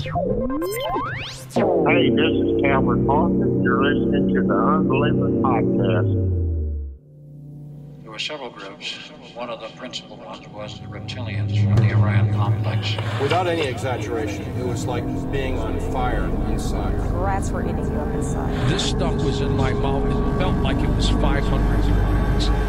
Hey, this is Calvin Parker. You're listening to the Unbelievers Podcast. There were several groups. One of the principal ones was the reptilians from the Orion complex. Without any exaggeration, it was like being on fire inside. Rats were eating you up inside. This stuff was in my mouth. It felt like it was 500 degrees.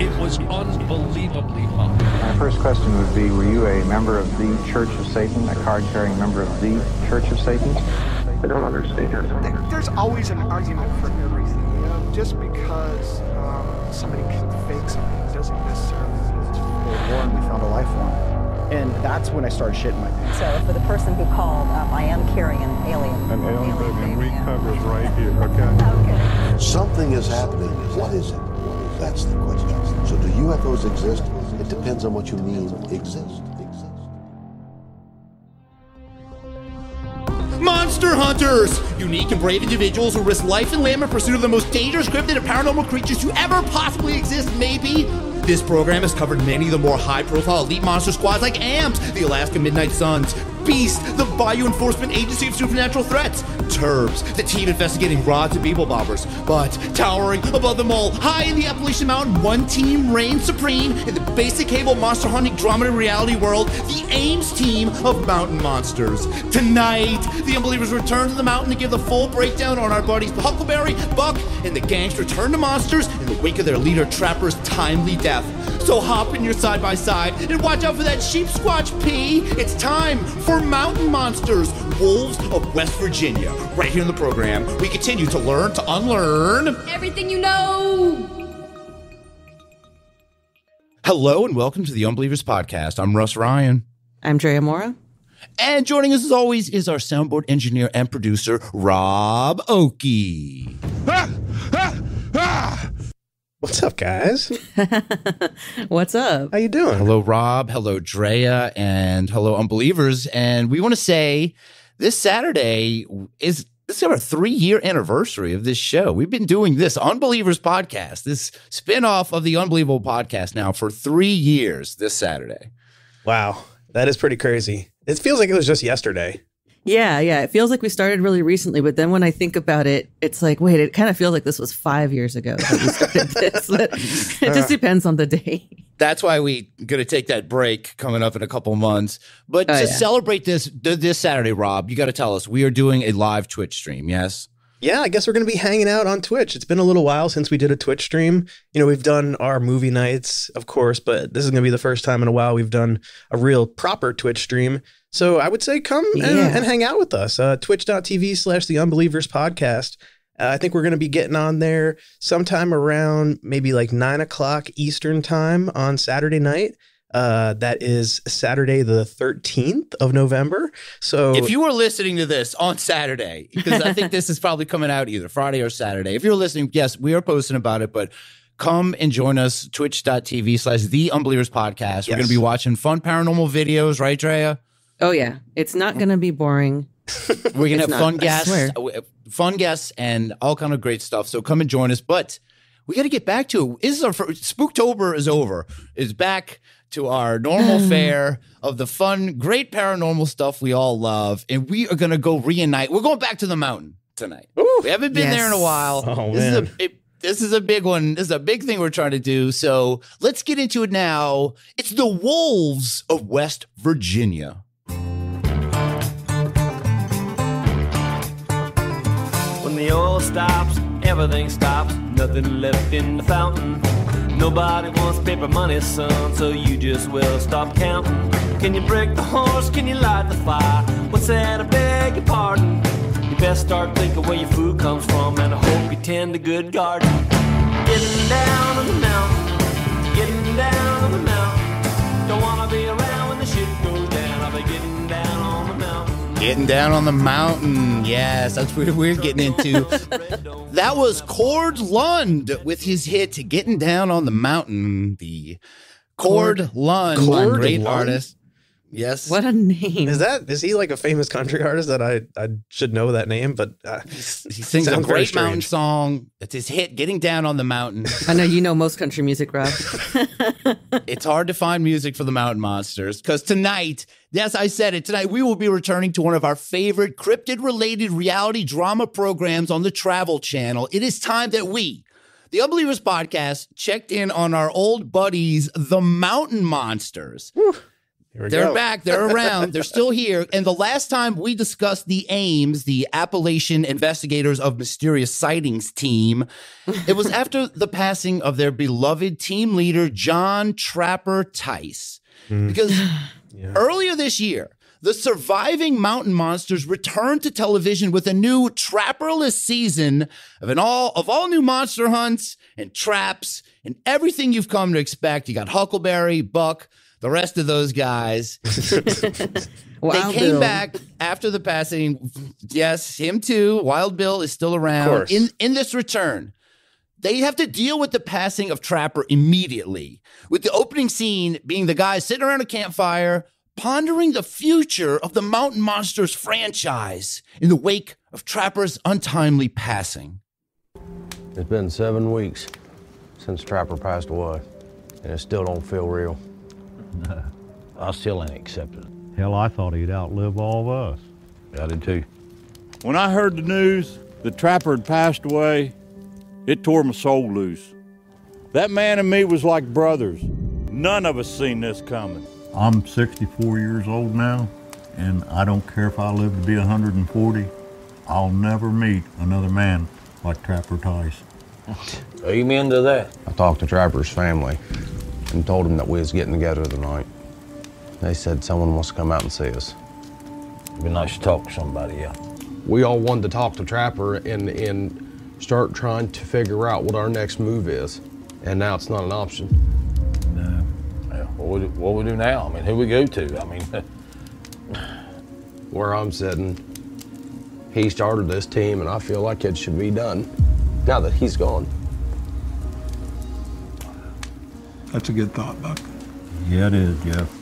It was unbelievably hot. My first question would be, were you a member of the Church of Satan, a card-carrying member of the Church of Satan? I don't understand. There's always an argument for everything. You know, just because somebody can fake something doesn't necessarily mean it's war, and we found a life form. And that's when I started shitting my pants. So for the person who called, I am carrying an alien. An alien baby, and we cover it right here, okay? Okay. Something is happening. What is it? That's the question. So do UFOs exist? It depends on what you mean exist. Monster Hunters! Unique and brave individuals who risk life and limb in pursuit of the most dangerous, cryptid, and paranormal creatures to ever possibly exist, maybe. This program has covered many of the more high-profile elite monster squads like AMPS, the Alaska Midnight Suns, Beast, the Bayou Enforcement Agency of Supernatural Threats, Turbs, the team investigating rods and people bobbers. But towering above them all, high in the Appalachian Mountain, one team reigns supreme in the basic cable monster hunting drama reality world, the Ames team of Mountain Monsters. Tonight, the Unbelievers return to the mountain to give the full breakdown on our buddies Huckleberry, Buck, and the gang's return to monsters in the wake of their leader Trapper's timely death. So hop in your side-by-side and watch out for that sheep squatch pee. It's time for Mountain Monsters, Wolves of West Virginia. Right here in the program, we continue to learn to unlearn everything you know. Hello and welcome to the Unbelievers Podcast. I'm Russ Ryan. I'm Drea Mora. And joining us as always is our soundboard engineer and producer, Rob Oakey. What's up, guys? What's up? How you doing? Hello, Rob. Hello, Drea. And hello, Unbelievers. And we want to say this Saturday is our 3-year anniversary of this show. We've been doing this Unbelievers Podcast, this spinoff of the Unbelievable Podcast now for 3 years this Saturday. Wow. That is pretty crazy. It feels like it was just yesterday. Yeah. It feels like we started really recently, but then when I think about it, it's like, wait, it kind of feels like this was 5 years ago that we started this. It just depends on the day. That's why we're going to take that break coming up in a couple months. But to celebrate this Saturday, Rob, you got to tell us, we are doing a live Twitch stream, yes? Yeah, I guess we're going to be hanging out on Twitch. It's been a little while since we did a Twitch stream. You know, we've done our movie nights, of course, but this is going to be the first time in a while we've done a real proper Twitch stream. So I would say come and hang out with us. Twitch.tv/The Unbelievers Podcast. I think we're going to be getting on there sometime around maybe like 9 o'clock Eastern time on Saturday night. That is Saturday, the 13th of November. So if you are listening to this on Saturday, because I think this is probably coming out either Friday or Saturday. If you're listening, yes, we are posting about it, but come and join us, twitch.tv/The Unbelievers Podcast. Yes. We're going to be watching fun paranormal videos, right, Drea? Oh, yeah. It's not going to be boring. We're going to have fun guests and all kind of great stuff. So come and join us. But we got to get back to it. This is Spooktober is over. It's back to our normal fare of the fun, great paranormal stuff we all love. And we are going to go reunite. We're going back to the mountain tonight. Ooh, we haven't been there in a while. Oh, This is a big one. This is a big thing we're trying to do. So let's get into it now. It's the Wolves of West Virginia. When the oil stops, everything stops, nothing left in the fountain. Nobody wants paper money, son, so you just will stop counting. Can you break the horse? Can you light the fire? What's that? I beg your pardon. You best start thinking where your food comes from, and I hope you tend a good garden. Getting down on the mountain, getting down on the mountain. Don't wanna be around when the shit goes down. I'll be getting down on the mountain. Getting down on the mountain. Yes, that's what we're getting into. That was Cord Lund with his hit Getting Down on the Mountain. The Cord Lund, great artist. Yes. What a name. Is he like a famous country artist that I should know that name? But he sings a great mountain song. It's his hit, Getting Down on the Mountain. I know you know most country music, Rob. It's hard to find music for the Mountain Monsters because tonight Yes, I said it. Tonight, we will be returning to one of our favorite cryptid-related reality drama programs on the Travel Channel. It is time that we, the Unbelievers Podcast, checked in on our old buddies, the Mountain Monsters. They're back. They're around. They're still here. And the last time we discussed the AIMS, the Appalachian Investigators of Mysterious Sightings team, it was after the passing of their beloved team leader, John Trapper Tice. Because earlier this year, the surviving Mountain Monsters returned to television with a new trapperless season of all new monster hunts and traps and everything you've come to expect. You got Huckleberry, Buck, the rest of those guys. They came back after the passing. Yes, him too. Wild Bill is still around. In this return, they have to deal with the passing of Trapper immediately, with the opening scene being the guys sitting around a campfire, pondering the future of the Mountain Monsters franchise in the wake of Trapper's untimely passing. It's been 7 weeks since Trapper passed away, and it still don't feel real. No, I still ain't accepted it. Hell, I thought he'd outlive all of us. I did too. When I heard the news that Trapper had passed away, it tore my soul loose. That man and me was like brothers. None of us seen this coming. I'm 64 years old now, and I don't care if I live to be 140. I'll never meet another man like Trapper Tice. Amen to that. I talked to Trapper's family and told them that we was getting together tonight. They said someone wants to come out and see us. It'd be nice to talk to somebody, yeah. We all wanted to talk to Trapper and start trying to figure out what our next move is. And now it's not an option. No. Yeah, what we do now? I mean, who we go to? I mean... Where I'm sitting, he started this team, and I feel like it should be done now that he's gone. That's a good thought, Buck. Yeah, it is, Jeff.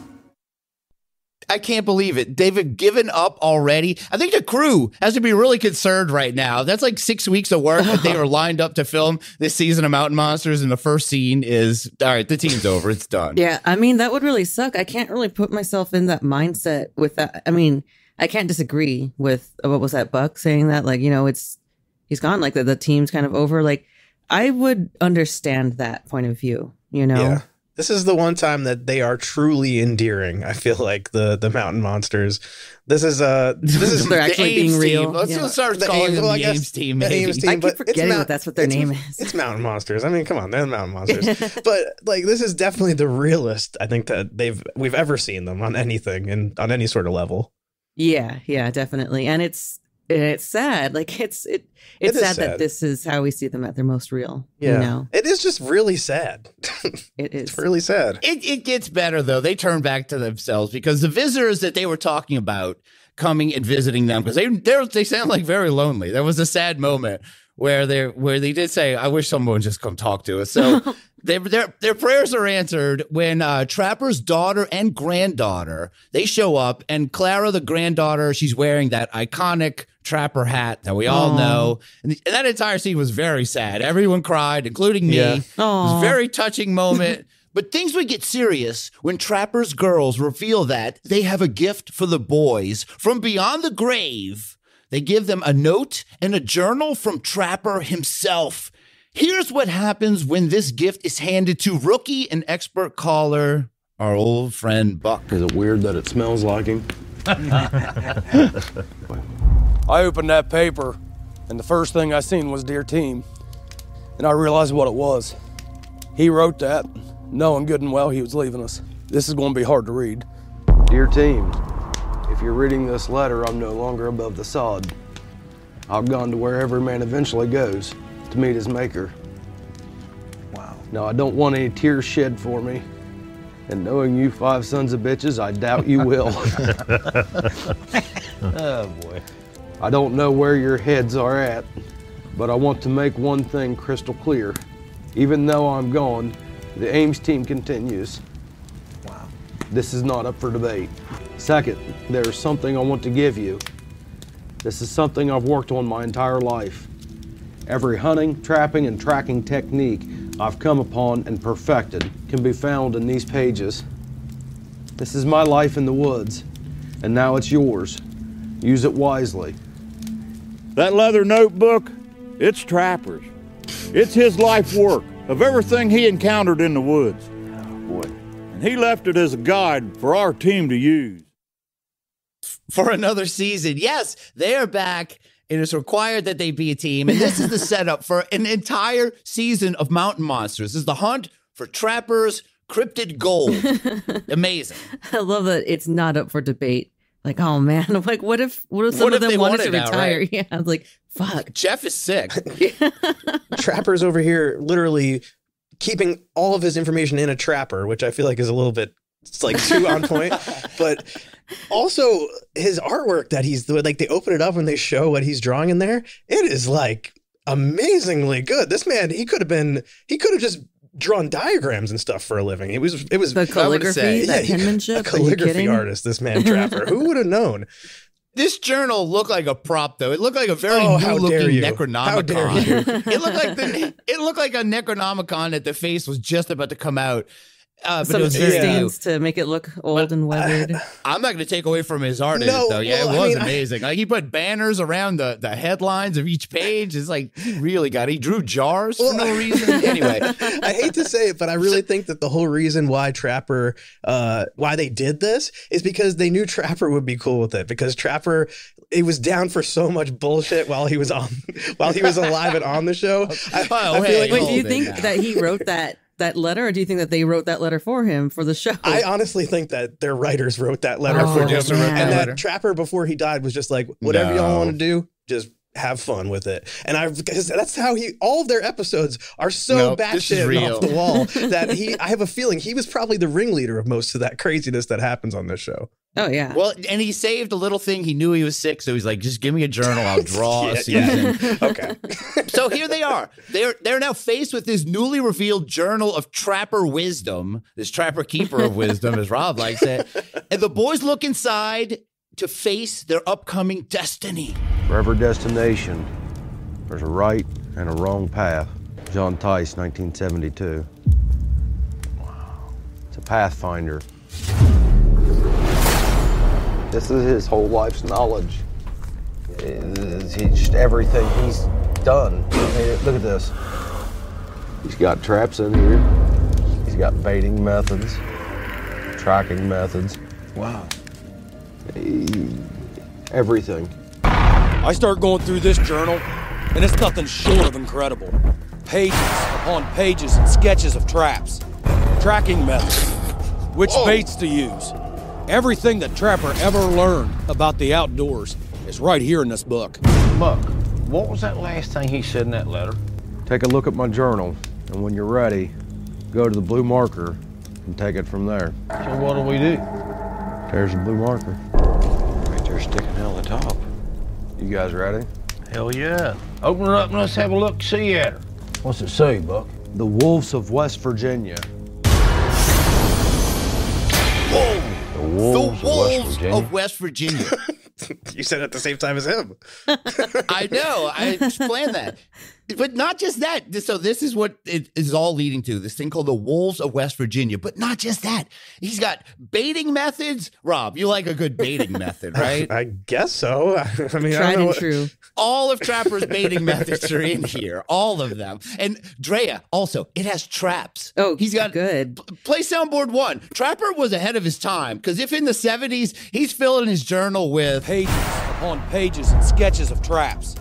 I can't believe it. They've given up already. I think the crew has to be really concerned right now. That's like 6 weeks of work that they were lined up to film this season of Mountain Monsters, and the first scene is, all right, the team's over. It's done. Yeah, I mean, that would really suck. I can't really put myself in that mindset with that. I mean, I can't disagree with, what was that, Buck saying that? Like, you know, he's gone, like the team's kind of over. Like, I would understand that point of view, you know? Yeah. This is the one time that they are truly endearing. I feel like the Mountain Monsters. This is they're actually being real. Let's start calling them the AIMS team. The AIMS team. I keep forgetting that that's what their name is. It's Mountain Monsters. I mean, come on, they're the Mountain Monsters. But like, this is definitely the realest I think that we've ever seen them on anything and on any sort of level. Yeah, definitely. And it's sad. Like it's sad that this is how we see them at their most real. Yeah. You know? It is just really sad. It is. It's really sad. It gets better though. They turn back to themselves because the visitors that they were talking about coming and visiting them, because they sound like very lonely. There was a sad moment where they did say, I wish someone would just come talk to us. So their prayers are answered when Trapper's daughter and granddaughter, they show up, and Clara, the granddaughter, she's wearing that iconic Trapper hat that we all know. And that entire scene was very sad. Everyone cried, including me. Yeah. It was a very touching moment. But things would get serious when Trapper's girls reveal that they have a gift for the boys from beyond the grave. They give them a note and a journal from Trapper himself. Here's what happens when this gift is handed to rookie and expert caller, our old friend Buck. Is it weird that it smells like him? I opened that paper, and the first thing I seen was Dear Team, and I realized what it was. He wrote that, knowing good and well he was leaving us. This is going to be hard to read. Dear Team, if you're reading this letter, I'm no longer above the sod. I've gone to where every man eventually goes to meet his maker. Wow. Now, I don't want any tears shed for me, and knowing you 5 sons of bitches, I doubt you will. Oh, boy. I don't know where your heads are at, but I want to make one thing crystal clear. Even though I'm gone, the AIMS team continues. Wow. This is not up for debate. Second, there's something I want to give you. This is something I've worked on my entire life. Every hunting, trapping, and tracking technique I've come upon and perfected can be found in these pages. This is my life in the woods, and now it's yours. Use it wisely. That leather notebook, it's Trapper's. It's his life work of everything he encountered in the woods. Boy. And he left it as a guide for our team to use. For another season. Yes, they are back. It is required that they be a team. And this is the setup for an entire season of Mountain Monsters. This is the hunt for Trapper's cryptid gold. Amazing. I love that it's not up for debate. Like, oh man, I'm like, what if some of them wanted to retire? Right? Yeah, I was like, fuck. Jeff is sick. Trapper's over here literally keeping all of his information in a trapper, which I feel like is a little bit, it's like too on point. But also his artwork that he's like, they open it up and they show what he's drawing in there. It is like amazingly good. This man, he could have just drawn diagrams and stuff for a living. It was the calligraphy, that penmanship. A calligraphy artist, this man Trapper. Who would have known? This journal looked like a prop, though. It looked like a very new-looking Necronomicon. How dare you? It looked like a Necronomicon that the face was just about to come out. But some it was very stains to make it look old and weathered. I'm not going to take away from his art, though. Yeah, it was amazing. Like, he put banners around the headlines of each page. It's like, he really got it. He drew jars for no reason. Anyway, I hate to say it, but I really think that the whole reason why Trapper, why they did this is because they knew Trapper would be cool with it. Because Trapper, he was down for so much bullshit while he was alive and on the show. I feel like, wait, do you think that he wrote that letter, or do you think that they wrote that letter for him for the show? I honestly think that their writers wrote that letter for him. And that Trapper, before he died, was just like, whatever y'all want to do, just have fun with it. And because that's how all of their episodes are so batshit off the wall that I have a feeling he was probably the ringleader of most of that craziness that happens on this show. Oh, yeah. Well, and he saved a little thing. He knew he was sick, so he's like, just give me a journal. I'll draw a season. Yeah. Okay. So here they are. They're now faced with this newly revealed journal of Trapper wisdom, this Trapper keeper of wisdom, as Rob likes it. And the boys look inside to face their upcoming destiny. For every destination, there's a right and a wrong path. John Tice, 1972. Wow. It's a pathfinder. This is his whole life's knowledge. It's just everything he's done. Look at this. He's got traps in here. He's got baiting methods, tracking methods. Wow. Everything. I start going through this journal, and it's nothing short of incredible. Pages upon pages and sketches of traps, tracking methods, which baits to use. Everything that Trapper ever learned about the outdoors is right here in this book. Buck, what was that last thing he said in that letter? Take a look at my journal, and when you're ready, go to the blue marker and take it from there. So what do we do? There's the blue marker. Right there sticking out the top. You guys ready? Hell yeah. Open her up and let's have a look-see at her. What's it say, Buck? The Wolves of West Virginia. Whoa! The Wolves of West Virginia. You said it at the same time as him. I know. I planned that. But not just that. So this is what it is all leading to, this thing called the Wolves of West Virginia. But not just that. He's got baiting methods. Rob, you like a good baiting method, right? I guess so. I mean, tried and true. All of Trapper's baiting methods are in here. All of them. And Drea, also, it has traps. Oh, he's got good. Play soundboard 1. Trapper was ahead of his time, because if in the 70s, he's filling his journal with pages upon pages and sketches of traps.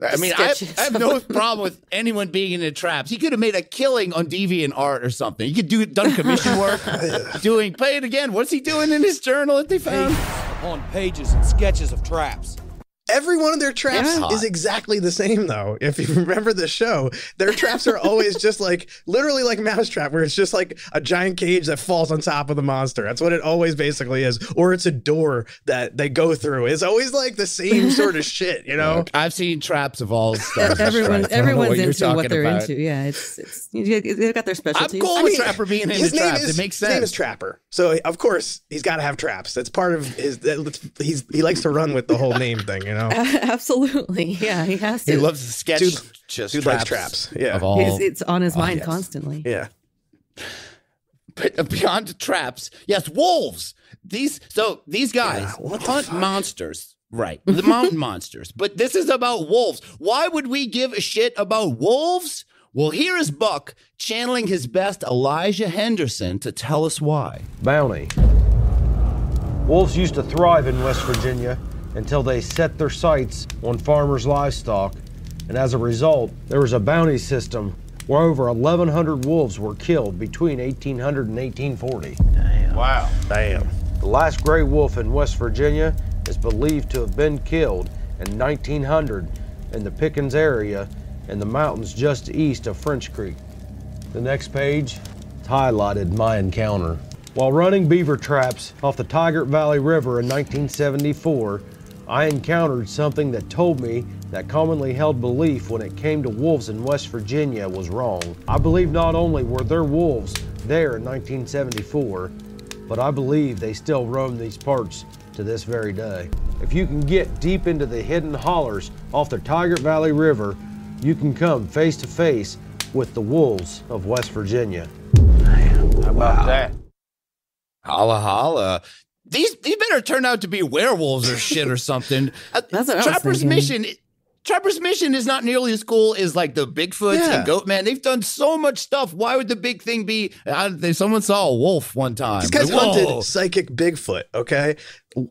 I mean, I have no problem with anyone being into traps. He could have made a killing on DeviantArt or something. He could done commission work, play it again. What's he doing in his journal that they found? Pages upon pages and sketches of traps. Every one of their traps is exactly the same, though. If you remember the show, their traps are always just like, literally like Mousetrap, where it's just like a giant cage that falls on top of the monster. That's what it always basically is. Or it's a door that they go through. It's always like the same sort of shit, you know? I've seen traps of all stuff. Everyone's into what they're into. Yeah, it's they've got their specialties. I'm cool with Trapper being into traps. It makes sense. His name is Trapper. So, of course, he's got to have traps. That's part of his, he likes to run with the whole name thing, you know? Absolutely. Yeah, he has to. He loves to sketch dude likes traps. Yeah. It's on his mind constantly. Yeah. But beyond traps, yes, wolves. These guys hunt monsters, right? The mountain monsters. But this is about wolves. Why would we give a shit about wolves? Well, here is Buck channeling his best Elijah Henderson to tell us why. Bounty. Wolves used to thrive in West Virginia until they set their sights on farmers' livestock, and as a result, there was a bounty system where over 1,100 wolves were killed between 1800 and 1840. Damn. Wow. Damn. The last gray wolf in West Virginia is believed to have been killed in 1900 in the Pickens area in the mountains just east of French Creek. The next page is highlighted my encounter. While running beaver traps off the Tigert Valley River in 1974, I encountered something that told me that commonly held belief when it came to wolves in West Virginia was wrong. I believe not only were there wolves there in 1974, but I believe they still roam these parts to this very day. If you can get deep into the hidden hollers off the Tigert Valley River, you can come face to face with the wolves of West Virginia. How about that? Holla holla. These better turn out to be werewolves or shit or something. That's what Trapper's mission is not nearly as cool as like the Bigfoots and Goatman. They've done so much stuff. Why would the big thing be? Someone saw a wolf one time. These guys hunted psychic Bigfoot, okay?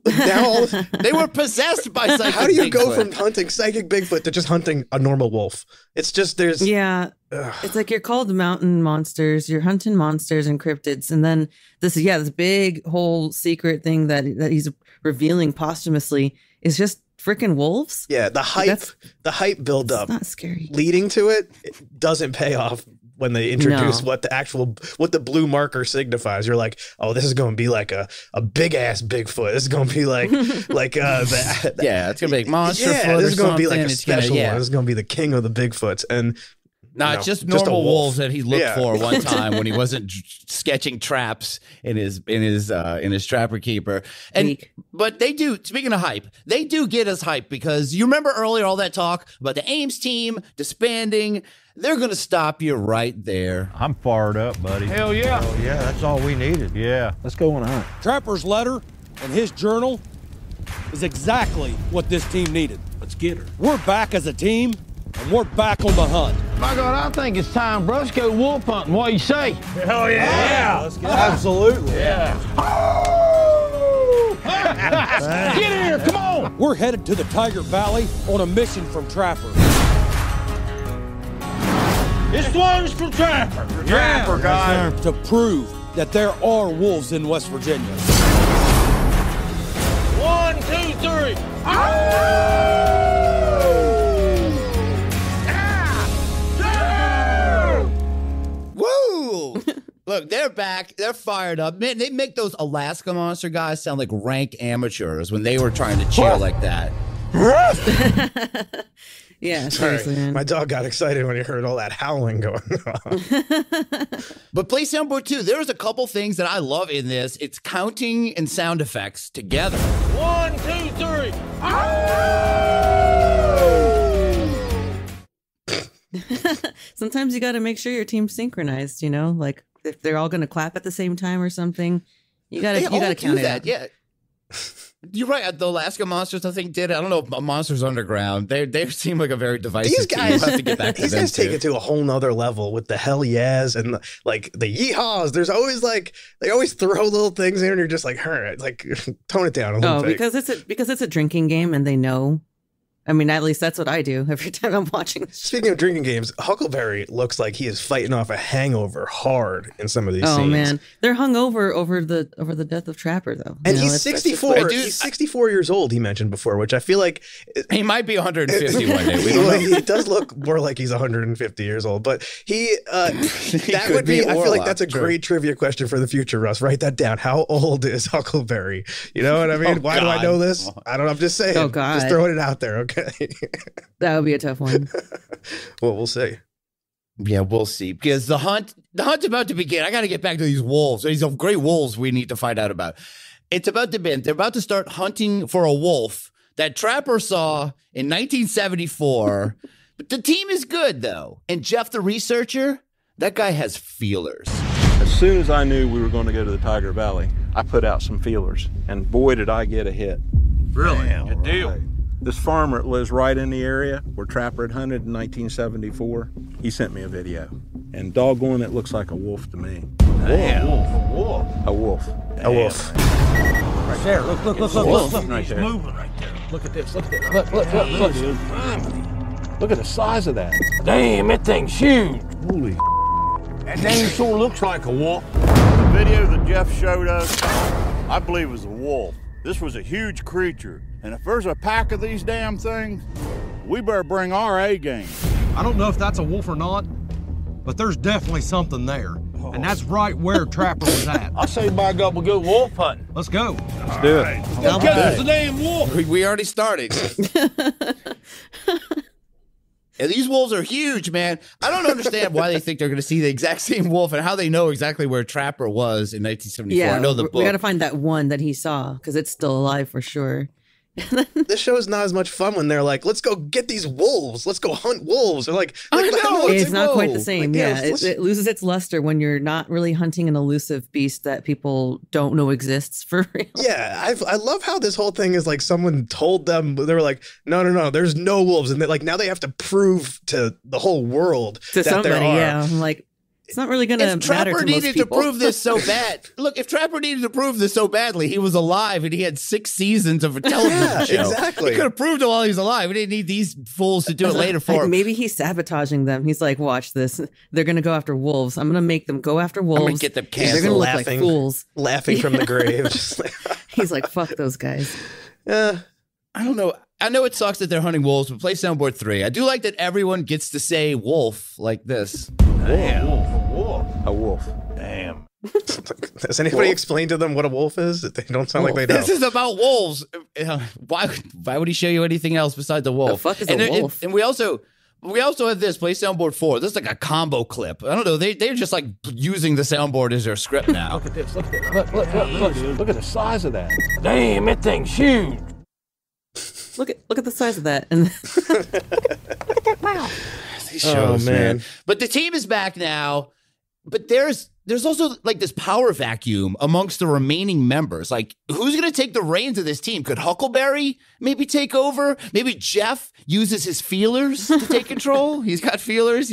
Now they were possessed by psychic Bigfoot. How do you go from hunting psychic Bigfoot to just hunting a normal wolf? It's just it's like you're called mountain monsters, you're hunting monsters and cryptids, and then this big whole secret thing that he's revealing posthumously is just freaking wolves. Yeah, the hype build up, not scary, leading to it doesn't pay off when they introduce what the blue marker signifies. You're like, oh, this is going to be like a big ass Bigfoot. This is going to be like it's going to be like monster foot. This is going to be like a it's special one. This is going to be the king of the Bigfoots. And not just normal wolves that he looked for one time when he wasn't sketching traps in his trapper keeper. But they do, speaking of hype, they do get us hype because you remember earlier all that talk about the Ames team disbanding. They're going to stop you right there. I'm fired up, buddy. Hell yeah. Oh, yeah, that's all we needed. Yeah. Let's go on a hunt. Trapper's letter and his journal is exactly what this team needed. Let's get her. We're back as a team, and we're back on the hunt. My God, I think it's time for us to go wolf hunting. What do you say? Hell yeah. Let's get absolutely. Yeah. Get in here, come on. We're headed to the Tigert Valley on a mission from Trapper. This one's from Trapper. Trapper, guy. To prove that there are wolves in West Virginia. 1, 2, 3. Woo! Look, they're back. They're fired up. Man, they make those Alaska Monster guys sound like rank amateurs when they were trying to cheer like that. Yeah, seriously, man. My dog got excited when he heard all that howling going on. But place number 2, there's a couple things that I love in this. It's counting and sound effects together. 1, 2, 3. Sometimes you got to make sure your team's synchronized, like if they're all going to clap at the same time or something, you got to count it out. Yeah. You're right. The Alaska Monsters, I think, did it. I don't know if Monsters Underground. They seem like a very divisive these guys, team. We'll have to get back to these them guys take too. it to a whole nother level with the hell yes and the yeehaws. There's always they always throw little things in and you're just like, all right, like tone it down a little bit. because it's a drinking game and they know. I mean, at least that's what I do every time I'm watching this. Speaking of drinking games, Huckleberry looks like he is fighting off a hangover hard in some of these scenes. Oh man, they're hungover over the death of Trapper though. And he's 64. He's 64 years old. He mentioned before, which I feel like he might be 150 one day. We don't know. He does look more like he's 150 years old, but that would be. I feel like that's a great trivia question for the future, Russ. Write that down. How old is Huckleberry? You know what I mean? Why do I know this? I don't know. I'm just saying. Oh God, just throwing it out there. Okay. That would be a tough one. Well, we'll see. Yeah, we'll see. Because the hunt's about to begin. I got to get back to these wolves. These great wolves we need to find out about. It's about to begin. They're about to start hunting for a wolf that Trapper saw in 1974. But the team is good, though. And Jeff, the researcher, that guy has feelers. soon as I knew we were going to go to the Tiger Valley, I put out some feelers, and boy, did I get a hit. Really? Good deal. This farmer that lives right in the area where Trapper had hunted in 1974, he sent me a video. And doggone, it looks like a wolf to me. Damn. A wolf. A wolf. A wolf. Right there. Look. Right there. Moving right there. Look at this. Look. Look at the size of that. Damn, that thing's huge. Holy. That thing sure looks like a wolf. The video that Jeff showed us, I believe was a wolf. This was a huge creature. And if there's a pack of these damn things, we better bring our A game. I don't know if that's a wolf or not, but there's definitely something there. And that's right where Trapper was at. I say by God, we'll go wolf hunting. Let's go. Let's do it. Let's catch the damn wolf. We already started. And these wolves are huge, man. I don't understand why they think they're going to see the exact same wolf and how they know exactly where Trapper was in 1974. Yeah, I know the book. We got to find that one that he saw because it's still alive for sure. This show is not as much fun when they're like, let's go get these wolves. Let's go hunt wolves. They're like, I know. It's not quite the same. Like, yeah, it loses its luster when you're not really hunting an elusive beast that people don't know exists for real. Yeah, I love how this whole thing is like someone told them, they were like, no, there's no wolves. And like now they have to prove to the whole world To that somebody, there are. yeah. I'm like, it's not really going to matter to most people. If Trapper needed to prove this so bad, look, if Trapper needed to prove this so badly, he was alive and he had 6 seasons of a television show. Exactly. He could have proved it while he was alive. We didn't need these fools to do it later for him. Maybe he's sabotaging them. He's like, watch this. They're going to go after wolves. I'm going to make them go after wolves. I'm going to get them canceled. They're going to look like fools. Laughing from the grave. He's like, fuck those guys. I don't know. I know it sucks that they're hunting wolves, but play soundboard 3. I do like that everyone gets to say wolf like this. Damn. A wolf. Damn. Has anybody explained to them what a wolf is? They don't sound like they know. This is about wolves. Why would he show you anything else besides the wolf? The fuck is a wolf? And we also have this, play soundboard 4. This is like a combo clip. I don't know. They're just like using the soundboard as their script now. Look at this. Look. Look at the size of that. Damn, that thing's huge. Look at the size of that. And look at that mouth. These shows, man. But the team is back now. But there's also like this power vacuum amongst the remaining members. Like, who's going to take the reins of this team? Could Huckleberry maybe take over? Maybe Jeff uses his feelers to take control. He's got feelers.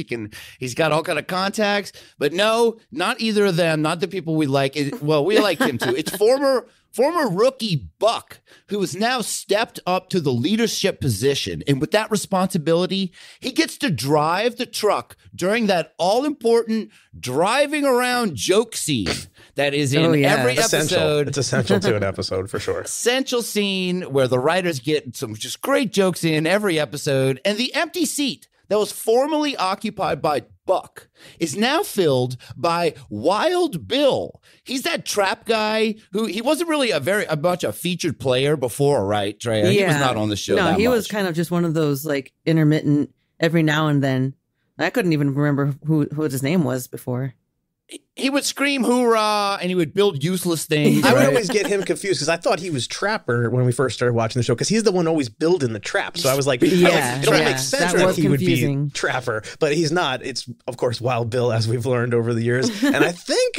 He's got all kind of contacts. But no, not either of them. Not the people we like. Well, we like him too. It's former rookie Buck, who has now stepped up to the leadership position. And with that responsibility, he gets to drive the truck during that all-important driving around joke scene that is in every episode. It's essential to an episode for sure. Essential scene where the writers get some just great jokes in every episode. And the empty seat that was formerly occupied by Buck is now filled by Wild Bill. He's that trap guy who he wasn't really much a featured player before, right, Trey? Yeah. He was not on the show. No, that he much. was kind of just one of those like intermittent every now and then. I couldn't even remember who his name was before. He would scream hoorah and he would build useless things. I would right? always get him confused because I thought he was Trapper when we first started watching the show because he's the one always building the traps. So I was like, it don't make sense that he would be Trapper, but he's not. It's, of course, Wild Bill, as we've learned over the years. And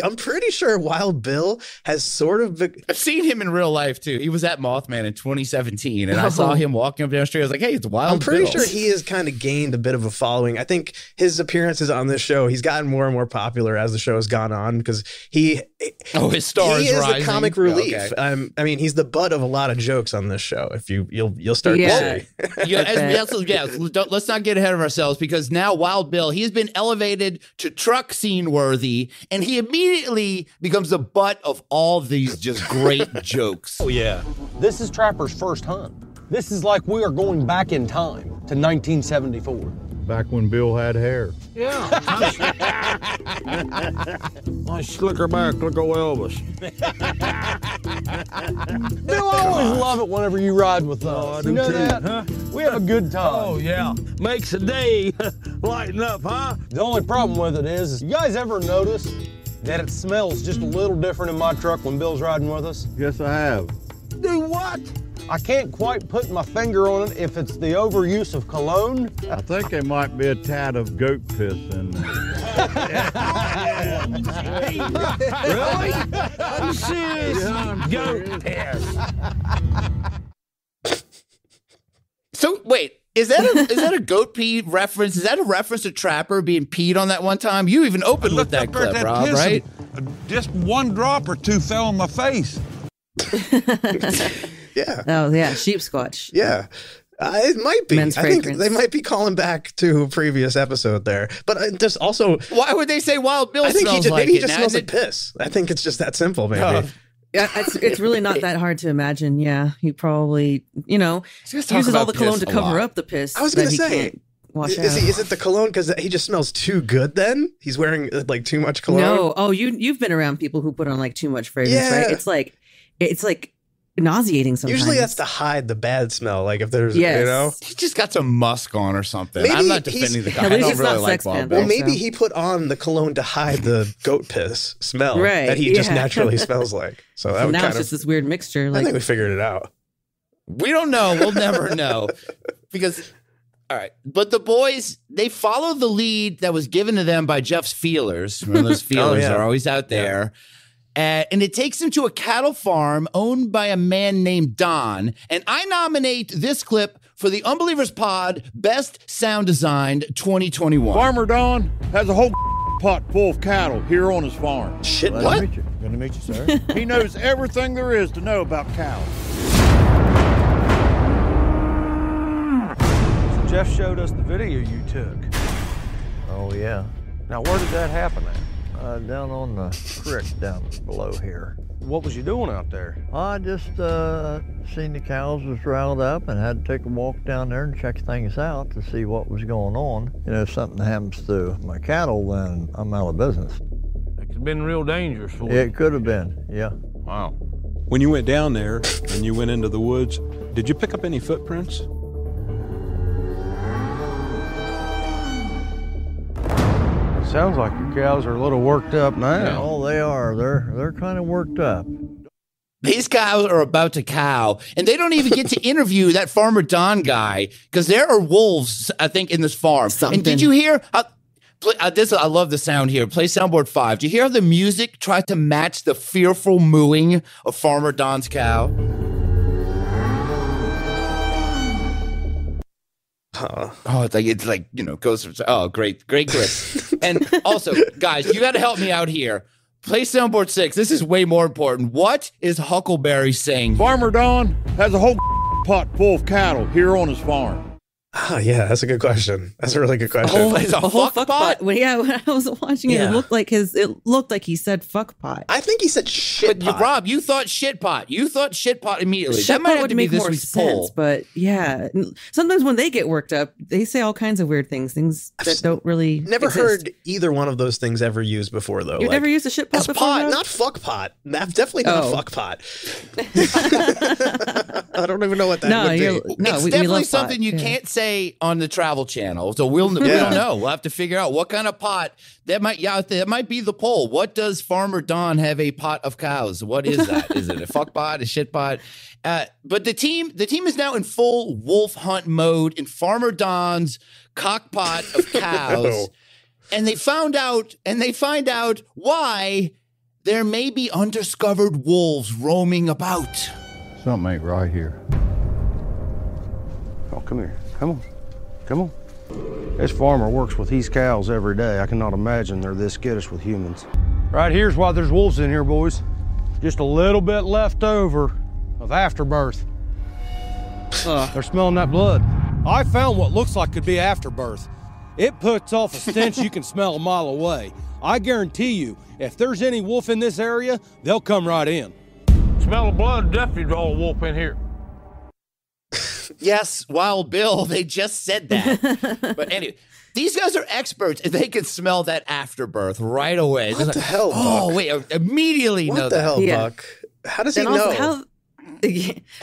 I'm pretty sure Wild Bill has sort of... I've seen him in real life, too. He was at Mothman in 2017, and I saw him walking up down the street. I was like, hey, it's Wild Bill. I'm pretty sure he has kind of gained a bit of a following. I think his appearances on this show, he's gotten more and more popular as the show has gone on because his star is rising. The comic relief. Okay. I mean, he's the butt of a lot of jokes on this show. If you'll start to see. Let's not get ahead of ourselves because now Wild Bill, he has been elevated to truck scene worthy, and he immediately becomes the butt of all these just great jokes. Oh yeah, this is Trapper's first hunt. This is like we are going back in time to 1974. Back when Bill had hair. Yeah. Nice slicker back, look at Elvis. Bill, I always love it whenever you ride with us. Oh, I do you know too, that? huh? We have a good time. Oh, yeah. Makes a day lighten up, huh? The only problem with it is you guys ever notice that it smells just a little different in my truck when Bill's riding with us? Yes, I have. Do what? I can't quite put my finger on it if it's the overuse of cologne. I think there might be a tad of goat piss in there. Really? I'm serious. Goat piss. So wait, is that a goat pee reference? Is that a reference to Trapper being peed on that one time? You even opened with that clip, Rob, right? Just one drop or two fell on my face. Yeah. Oh, yeah. Sheep squatch. Yeah. It might be. Men's I think fragrance. they might be calling back to a previous episode there. But just also, why would they say Wild Bill I think smells maybe he just now? smells like piss. I think it's just that simple, maybe. Oh. Yeah, it's really not that hard to imagine. Yeah, he probably, uses all the cologne to cover up the piss. I was going to that he say, can't wash out. is it the cologne because he just smells too good then? He's wearing like too much cologne? No. Oh, you've been around people who put on like too much fragrance, Yeah. right? It's like nauseating sometimes. Usually that's to hide the bad smell. Like if there's, Yes. He just got some musk on or something. Maybe I'm not defending the guy. at I least don't it's really not like Sex Wild Panther. Bill. Well, maybe he put on the cologne to hide the goat piss smell Right, that he just yeah. naturally smells like. So that would now kind it's of, just this weird mixture. I Like, think we figured it out. We don't know. We'll never know. Because, all right. But the boys, they follow the lead that was given to them by Jeff's feelers. Remember those feelers yeah. are always out there. And it takes them to a cattle farm owned by a man named Don. And I nominate this clip for the Unbelievers Pod Best Sound Designed 2021. Farmer Don has a whole pot full of cattle here on his farm. Shit, Glad what? to meet you. Good to meet you, sir. He knows everything there is to know about cows. Jeff showed us the video you took. Oh, yeah. Now, where did that happen at? Down on the creek down below here. What was you doing out there? I just seen the cows was riled up and had to take a walk down there and check things out to see what was going on. If something happens to my cattle, then I'm out of business. It could have been real dangerous for you. It could have been, yeah. Wow. When you went down there and you went into the woods, did you pick up any footprints? Sounds like your cows are a little worked up now. Oh, they are. They're kind of worked up. These cows are about to cow, and they don't even get to interview that Farmer Don guy because there are wolves, I think, in this farm. And did you hear? I love the sound here. Play soundboard 5. Do you hear how the music tried to match the fearful mooing of Farmer Don's cow? Oh, it's like goes. Oh, great clip. And also, guys, you got to help me out here. Play soundboard 6. This is way more important. What is Huckleberry saying? Farmer Don has a whole pot full of cattle here on his farm. Oh, yeah, that's a good question. That's a really good question. It's a whole fuck pot? Well, yeah, when I was watching it, Yeah. it looked like he said fuck pot. I think he said shit But pot. Rob, you thought shit pot. You thought shit pot immediately. Shit That might pot have would to be make this more week's sense, poll. but yeah, sometimes when they get worked up, they say all kinds of weird things that don't really Never exist. heard either one of those things ever used before, though. You've never used a shit pot It's before? pot, Rob? not fuck pot. That's definitely not Oh. fuck pot. I don't even know what that would be. It's we definitely love something pot, you yeah. can't say on the Travel Channel. So we don't know. We'll have to figure out what kind of pot that might be the poll. What does Farmer Don have a pot of cows? What is that? Is it a fuck pot, a shit pot? But the team is now in full wolf hunt mode in Farmer Don's cockpot of cows. And they find out why there may be undiscovered wolves roaming about. Something ain't right here. Oh, come here. Come on. This farmer works with these cows every day. I cannot imagine they're this skittish with humans. Right here's why there's wolves in here, boys. Just a little bit left over of afterbirth. They're smelling that blood. I found what looks like could be afterbirth. It puts off a stench you can smell a mile away. I guarantee you, if there's any wolf in this area, they'll come right in. Smell of blood, definitely draw a wolf in here. Yes, Wild Bill, they just said that. But anyway, these guys are experts. They can smell that afterbirth right away. What the hell, Buck? Oh, wait, immediately know What the that. hell, Buck? How does he know?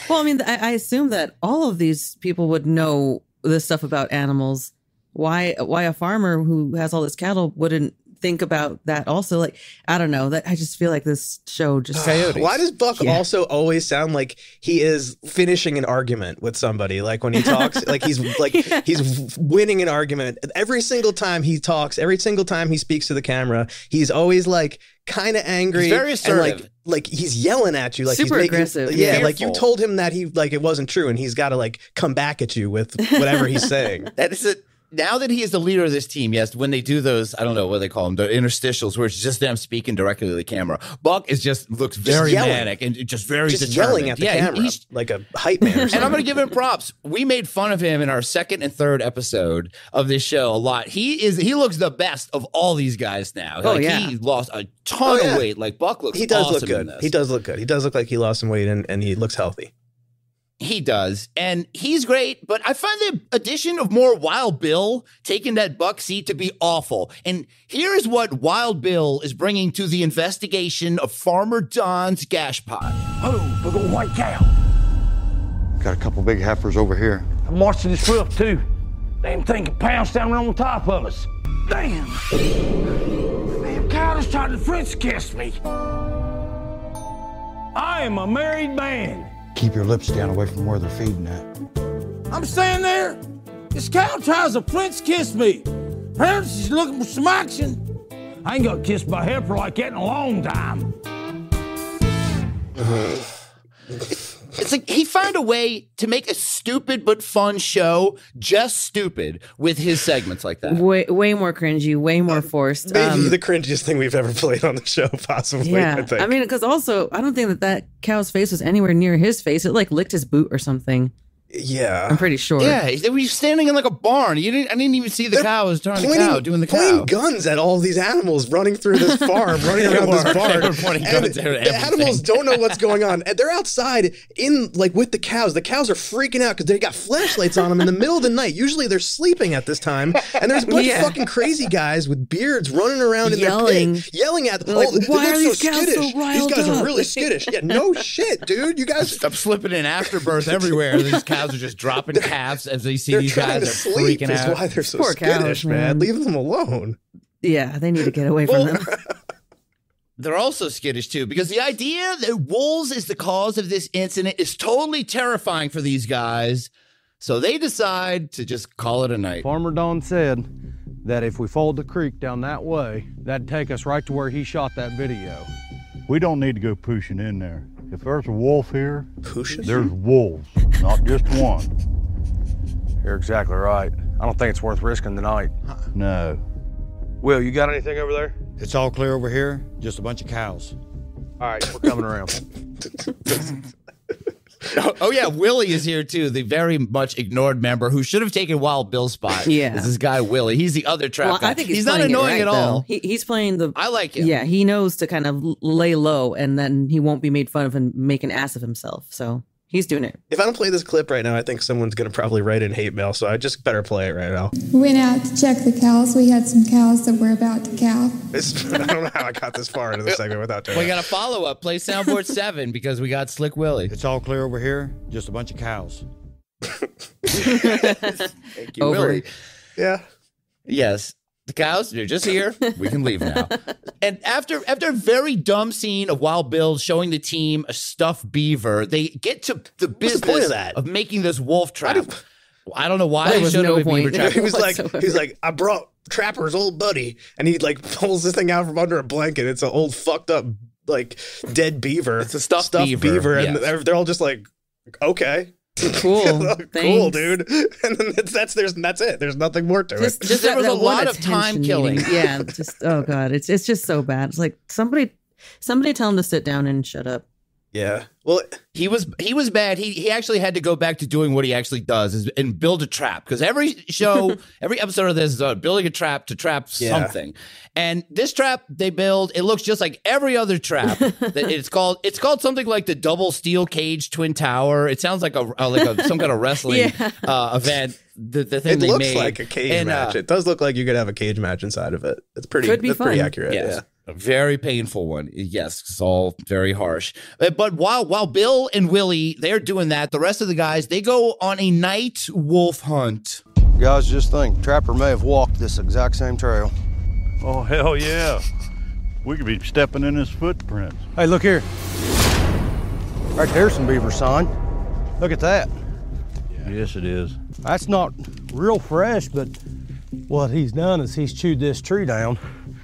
Well, I mean, I assume that all of these people would know this stuff about animals. Why a farmer who has all this cattle wouldn't think about that also. Like, I don't know, that I just feel like this show just coyotes. Why does Buck also always sound like he is finishing an argument with somebody? Like when he talks, he's winning an argument. Every single time he talks, every single time he speaks to the camera, he's always like kind of angry. He's very assertive. And like he's yelling at you, like super he's aggressive. Yeah, like you told him that it wasn't true, and he's got to like come back at you with whatever he's saying. That is it. Now that he is the leader of this team, yes, when they do those, I don't know what they call them, the interstitials, where it's just them speaking directly to the camera, Buck looks very manic and just very determined. Yelling at the camera, he's like a hype man or something. And I'm going to give him props. We made fun of him in our second and third episode of this show a lot. He looks the best of all these guys now. He lost a ton of weight. Like Buck looks He does awesome look good. in this. He does look good. He does look like he lost some weight and he looks healthy. He does, and he's great, but I find the addition of more Wild Bill taking that Buck seat to be awful. And here's what Wild Bill is bringing to the investigation of Farmer Don's gash pot. Oh, big old white cow. Got a couple big heifers over here. I'm watching this roof, too. Damn thing can pounce down on top of us. Damn. Damn cow just tried to French kiss me. I am a married man. Keep your lips down away from where they're feeding at. I'm standing there. This cow tries to French kiss me. Apparently she's looking for some action. I ain't got kissed by a heifer like that in a long time. It's like he found a way to make a stupid but fun show just stupid with his segments like that. Way more cringy, way more forced. Maybe the cringiest thing we've ever played on the show, possibly. Yeah, I think. I mean, because also, I don't think that cow's face was anywhere near his face. It like licked his boot or something. Yeah, I'm pretty sure. Yeah, they were standing in like a barn. I didn't even see the cow was turning the cow, doing the cow. Pointing guns at all these animals running through this farm, running around this barn. They were pointing guns at everything. The animals don't know what's going on. And they're outside with the cows. The cows are freaking out because they got flashlights on them in the middle of the night. Usually they're sleeping at this time. And there's a bunch of fucking crazy guys with beards running around in their pit, yelling at them. Like, why are these cows so riled These guys up? are really skittish. Yeah, no shit, dude. You guys. I'm slipping in afterbirth everywhere. These cows are just dropping calves as they see these guys are freaking out. That's why they're so Poor skittish, cows, man. Leave them alone. Yeah, they need to get away from them. They're also skittish too, because the idea that wolves is the cause of this incident is totally terrifying for these guys. So they decide to just call it a night. Farmer Don said that if we followed the creek down that way, that'd take us right to where he shot that video. We don't need to go pushing in there. If there's a wolf here, pushing? There's wolves, not just one. You're exactly right. I don't think it's worth risking tonight. No. Will, you got anything over there? It's all clear over here. Just a bunch of cows. All right, we're coming around. Oh yeah, Willie is here too, the very much ignored member who should have taken Wild Bill's spot. Yeah, is this guy Willie. He's the other trap guy. I think he's not annoying at all. He's playing the. I like him. Yeah, he knows to kind of lay low, and then he won't be made fun of and make an ass of himself. So he's doing it. If I don't play this clip right now, I think someone's going to probably write in hate mail. So I just better play it right now. We went out to check the cows. We had some cows that were about to calve. I don't know how I got this far into the segment without doing We got a follow-up. Play soundboard 7 because we got Slick Willie. It's all clear over here. Just a bunch of cows. Thank you, Willie. Yeah. Yes. The cows, they're just here. We can leave now. And after a very dumb scene of Wild Bill showing the team a stuffed beaver, they get to the business of making this wolf trap. I don't know why they showed him a beaver trap. He was like, I brought Trapper's old buddy, and he like pulls this thing out from under a blanket. It's an old fucked up like dead beaver. It's a stuffed beaver, and they're all just like, okay. Cool, cool, dude. And then that's it. There's nothing more to it. Just there was a lot of time killing. Yeah, just oh god, it's just so bad. It's like somebody tell him to sit down and shut up. Yeah. Well, he was bad. He actually had to go back to doing what he actually does and build a trap, because every episode of this is building a trap to trap something. And this trap they build, it looks just like every other trap. It's called something like the double steel cage twin tower. It sounds like some kind of wrestling event. The thing they made. It looks like a cage match. It does look like you could have a cage match inside of it. It's pretty. Could be that's fun. pretty accurate. Yes. Yeah. A very painful one. Yes, it's all very harsh. But while Bill and Willie, they're doing that, the rest of the guys, they go on a night wolf hunt. Guys, just think, Trapper may have walked this exact same trail. Oh, hell yeah. We could be stepping in his footprints. Hey, look here. Right there's some beaver, son. Look at that. Yes, it is. That's not real fresh, but what he's done is he's chewed this tree down,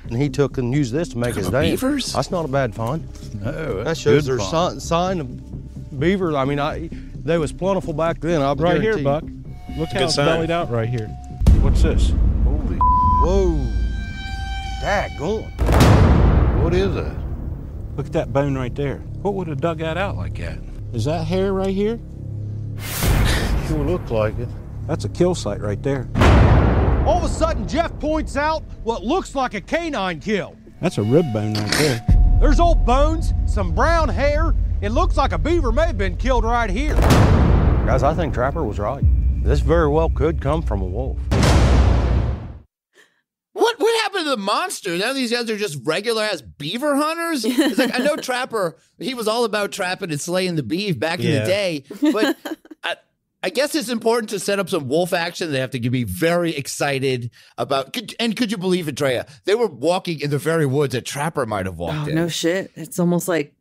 and he took and used this to make his dam. Beavers? That's not a bad find. No, That shows there's sign of beaver. I mean, they was plentiful back then. Right here, Buck. Look how it's bellied out right here. What's this? Holy. Whoa. Daggone. What is that? Look at that bone right there. What would have dug that out like that? Is that hair right here? Sure look like it. That's a kill site right there. All of a sudden, Jeff points out what looks like a canine kill. That's a rib bone right there. There's old bones, some brown hair. It looks like a beaver may have been killed right here. Guys, I think Trapper was right. This very well could come from a wolf. What happened to the monster? Now these guys are just regular ass beaver hunters? It's like, I know Trapper, he was all about trapping and slaying the beef back in the day, but I guess it's important to set up some wolf action. They have to be very excited about. Could you believe it, Drea? They were walking in the very woods that Trapper might have walked in. No shit. It's almost like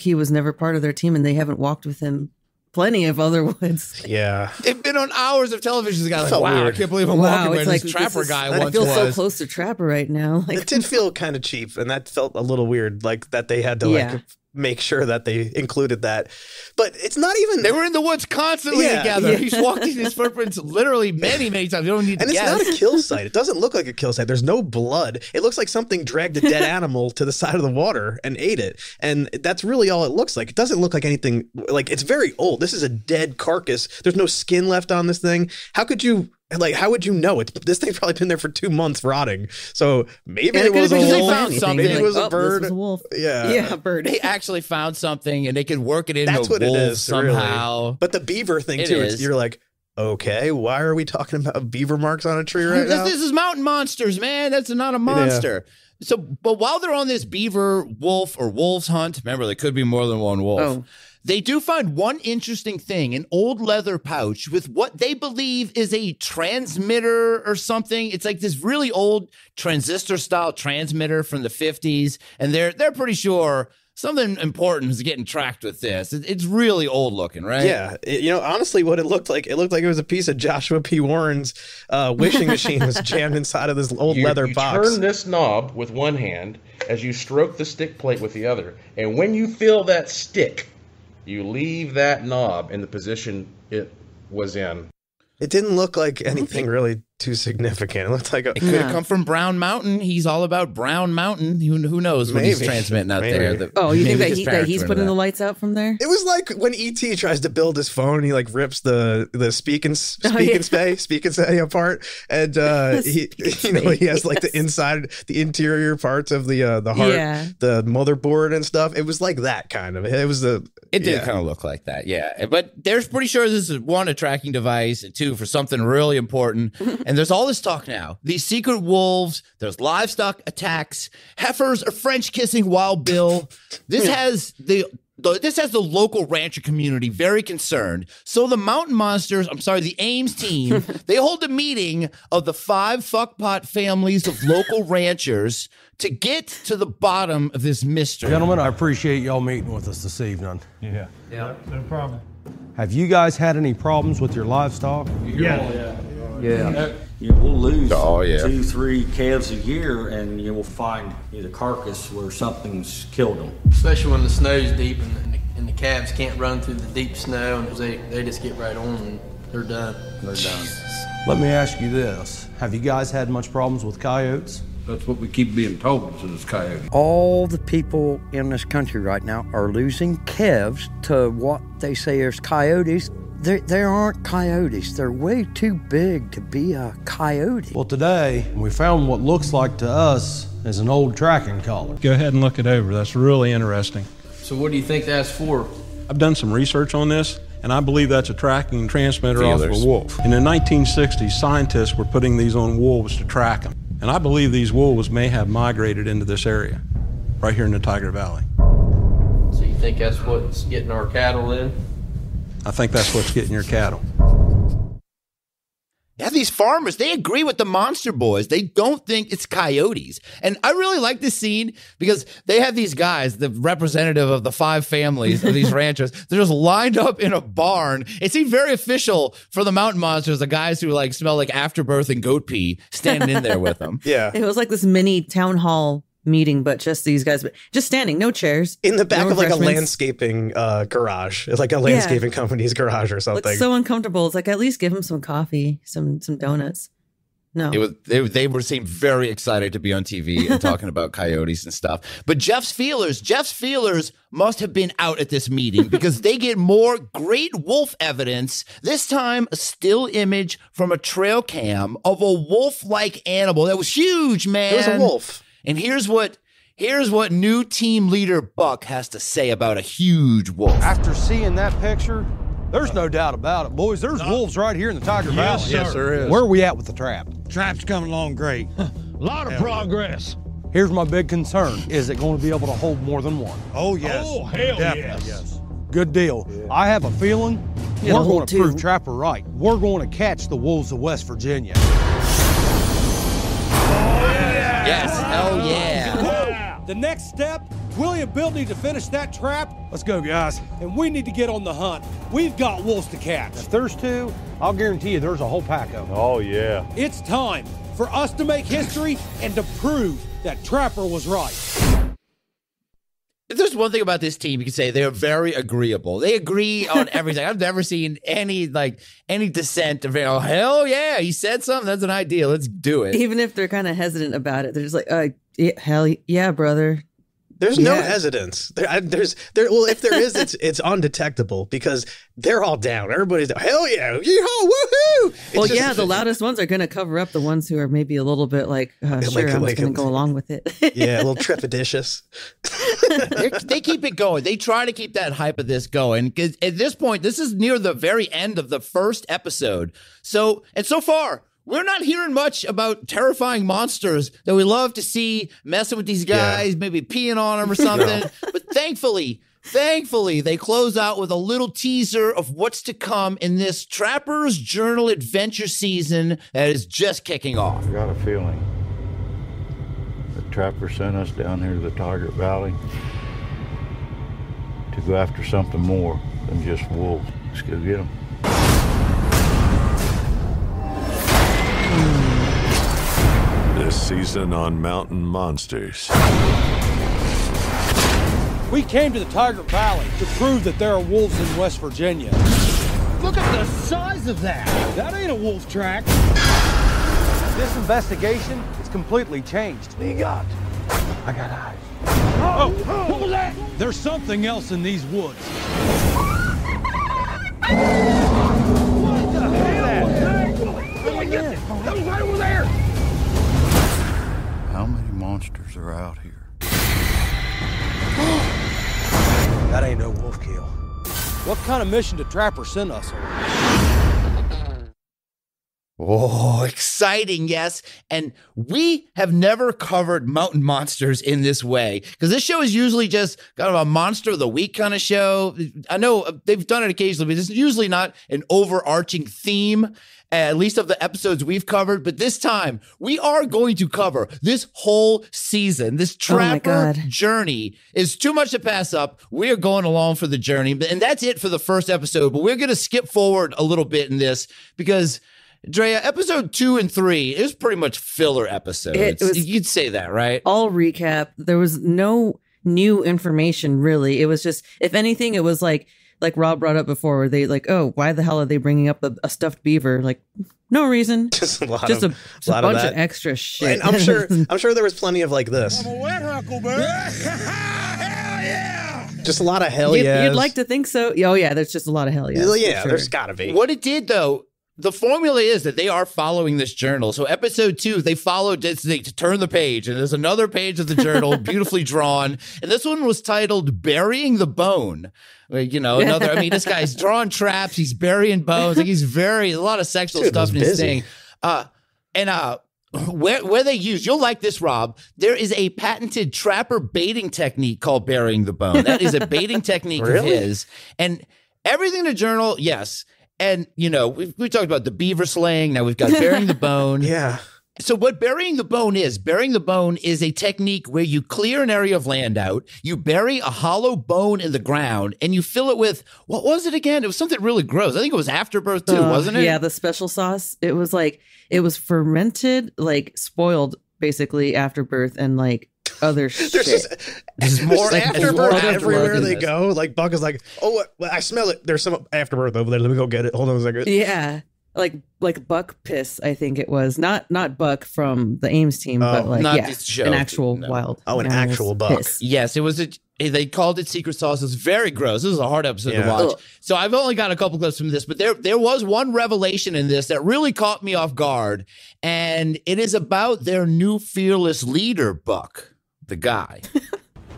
he was never part of their team, and they haven't walked with him plenty of other woods. Yeah, they've been on hours of television. Like, wow, I can't believe I'm walking where this Trapper guy once was. I feel so close to Trapper right now. It did feel kind of cheap, and that felt a little weird. Like that they had to like make sure that they included that. But it's not even. They were in the woods constantly together. Yeah. He's walked in his footprints literally many times. You don't need to guess. And it's not a kill site. It doesn't look like a kill site. There's no blood. It looks like something dragged a dead animal to the side of the water and ate it. And that's really all it looks like. It doesn't look like anything. Like, it's very old. This is a dead carcass. There's no skin left on this thing. How would you know? This thing's probably been there for 2 months rotting. So maybe it was a wolf. Maybe it was a bird. This was a wolf. Yeah, a bird. They actually found something, and they could work it into That's what wolf it is, somehow. Really. But the beaver thing too. You're like, okay, why are we talking about beaver marks on a tree right now? This is Mountain Monsters, man. That's not a monster. Yeah. So, but while they're on this beaver, wolf, or wolves hunt, remember, there could be more than one wolf. Oh. They do find one interesting thing, an old leather pouch with what they believe is a transmitter or something. It's like this really old transistor-style transmitter from the 50s, and they're pretty sure something important is getting tracked with this. It's really old looking, right? Yeah. Honestly, what it looked like it was a piece of Joshua P. Warren's wishing machine was jammed inside of this old leather box. Turn this knob with one hand as you stroke the stick plate with the other, and when you feel that stick, you leave that knob in the position it was in. It didn't look like anything really too significant. It looked like it could have come from Brown Mountain. He's all about Brown Mountain. Who knows what he's transmitting out there? You think that he's putting the lights out from there? It was like when E.T. tries to build his phone, he like rips the speak and say apart, and he has like the interior parts of the heart, the motherboard and stuff. It was like that kind of. It did kind of look like that, yeah. But they're pretty sure this is one, a tracking device, and two, for something really important. And there's all this talk now. These secret wolves, there's livestock attacks, heifers are French kissing Wild Bill. This has the local rancher community very concerned. So the the Ames team, they hold a meeting of the 5 fuckpot families of local ranchers to get to the bottom of this mystery. Gentlemen, I appreciate y'all meeting with us this evening. Yeah, no problem. Have you guys had any problems with your livestock? Yeah. We'll lose 2-3 calves a year, and we'll find the carcass where something's killed them. Especially when the snow's deep and the calves can't run through the deep snow, and they just get right on and they're done. Let me ask you this. Have you guys had much problems with coyotes? That's what we keep being told, is coyotes. All the people in this country right now are losing calves to what they say is coyotes. They aren't coyotes. They're way too big to be a coyote. Well, today we found what looks like to us is an old tracking collar. Go ahead and look it over. That's really interesting. So what do you think that's for? I've done some research on this, and I believe that's a tracking transmitter off of a wolf. In the 1960s, scientists were putting these on wolves to track them. And I believe these wolves may have migrated into this area, right here in the Tiger Valley. So you think that's what's getting our cattle in? I think that's what's getting your cattle. Yeah, these farmers, they agree with the monster boys. They don't think it's coyotes. And I really like this scene because they have these guys, the representative of the 5 families of these ranchers, they're just lined up in a barn. It seemed very official for the mountain monsters, the guys who like smell like afterbirth and goat pee standing in there with them. Yeah. It was like this mini town hall meeting, but just these guys, but just standing, no chairs. In the back of like a landscaping garage. It's like a landscaping company's garage or something. Looks so uncomfortable. It's like, at least give them some coffee, some donuts. No. They seemed very excited to be on TV and talking about coyotes and stuff. But Jeff's feelers must have been out at this meeting because they get more great wolf evidence. This time, a still image from a trail cam of a wolf-like animal that was huge, man. It was a wolf. And here's what new team leader Buck has to say about a huge wolf. After seeing that picture, there's no doubt about it, boys. There's wolves right here in the Tiger Valley. Yes, there is. Where are we at with the trap? Trap's coming along great. A lot of progress. Here's my big concern. Is it going to be able to hold more than one? Oh, yes. Oh, hell yes. Good deal. Yeah. I have a feeling we're going to prove Trapper right. We're going to catch the wolves of West Virginia. Yes, hell yeah. The next step, William and Bill need to finish that trap. Let's go, guys. And we need to get on the hunt. We've got wolves to catch. If there's 2, I'll guarantee you there's a whole pack of them. Oh, yeah. It's time for us to make history and to prove that Trapper was right. If there's one thing about this team, you can say they're very agreeable. They agree on everything. I've never seen any dissent of, oh, hell yeah, he said something, that's an idea, let's do it. Even if they're kind of hesitant about it, they're just like, yeah, hell yeah, brother. There's no hesitance. Well, if there is, it's undetectable because they're all down. Everybody's down. Hell yeah, yeehaw, woohoo! Well, the loudest ones are going to cover up the ones who are maybe a little bit like, sure, I'm just going to go along with it. Yeah, a little trepidatious. They keep it going. They try to keep that hype of this going. Because at this point, this is near the very end of the first episode. So far, we're not hearing much about terrifying monsters that we love to see messing with these guys, maybe peeing on them or something. But thankfully, they close out with a little teaser of what's to come in this Trapper's Journal adventure season that is just kicking off. I got a feeling the Trapper sent us down here to the Target Valley to go after something more than just wolves. Let's go get them. This season on Mountain Monsters. We came to the Tiger Valley to prove that there are wolves in West Virginia. Look at the size of that. That ain't a wolf track. This investigation is completely changed. What you got? I got eyes. Oh, what was that? There's something else in these woods. What the hell? Oh my goodness, that was right over there. How many monsters are out here? That ain't no wolf kill. What kind of mission did Trapper send us on? Oh, exciting, yes. And we have never covered mountain monsters in this way because this show is usually just kind of a monster of the week kind of show. I know they've done it occasionally, but it's usually not an overarching theme, at least of the episodes we've covered. But this time, we are going to cover this whole season. This Trapper journey is too much to pass up. We are going along for the journey. And that's it for the first episode. But we're going to skip forward a little bit in this because Drea, episode 2 and 3 is pretty much filler episodes. You'd say that, right? All recap. There was no new information, really. It was just, if anything, it was like Rob brought up before, where they like, oh, why the hell are they bringing up a stuffed beaver? Like, no reason. Just a bunch of extra shit. And I'm sure there was plenty of like this. I'm a wet huckleberry. Hell yeah! Just a lot of hell yeah. You'd like to think so. Oh yeah, there's just a lot of hell yeah. Yeah, there's gotta be. What it did though, the formula is that they are following this journal. So episode 2, they followed this, they turn the page, and there's another page of the journal, beautifully drawn. And this one was titled Burying the Bone. You know, I mean, this guy's drawing traps, he's burying bones, like a lot of sexual stuff in his thing. Where they use, you'll like this, Rob, there is a patented Trapper baiting technique called Burying the Bone. That is a baiting technique of his. And everything in the journal, yes. And, you know, we talked about the beaver slaying. Now we've got burying the bone. Yeah. So what burying the bone is a technique where you clear an area of land out, you bury a hollow bone in the ground, and you fill it with, what was it again? It was something really gross. I think it was afterbirth too, wasn't it? Yeah, the special sauce. It was fermented, like spoiled basically afterbirth and like other shit. There's more afterbirth everywhere they go. Like Buck is like, oh, I smell it. There's some afterbirth over there. Let me go get it. Hold on a second. Yeah. Like Buck piss, I think it was. Not Buck from the Ames team, but like an actual wild. Oh, an actual Buck. Piss. Yes, it was they called it secret sauce. It was very gross. This was a hard episode to watch. Ugh. So I've only got a couple clips from this, but there was one revelation in this that really caught me off guard, and it is about their new fearless leader, Buck, the guy.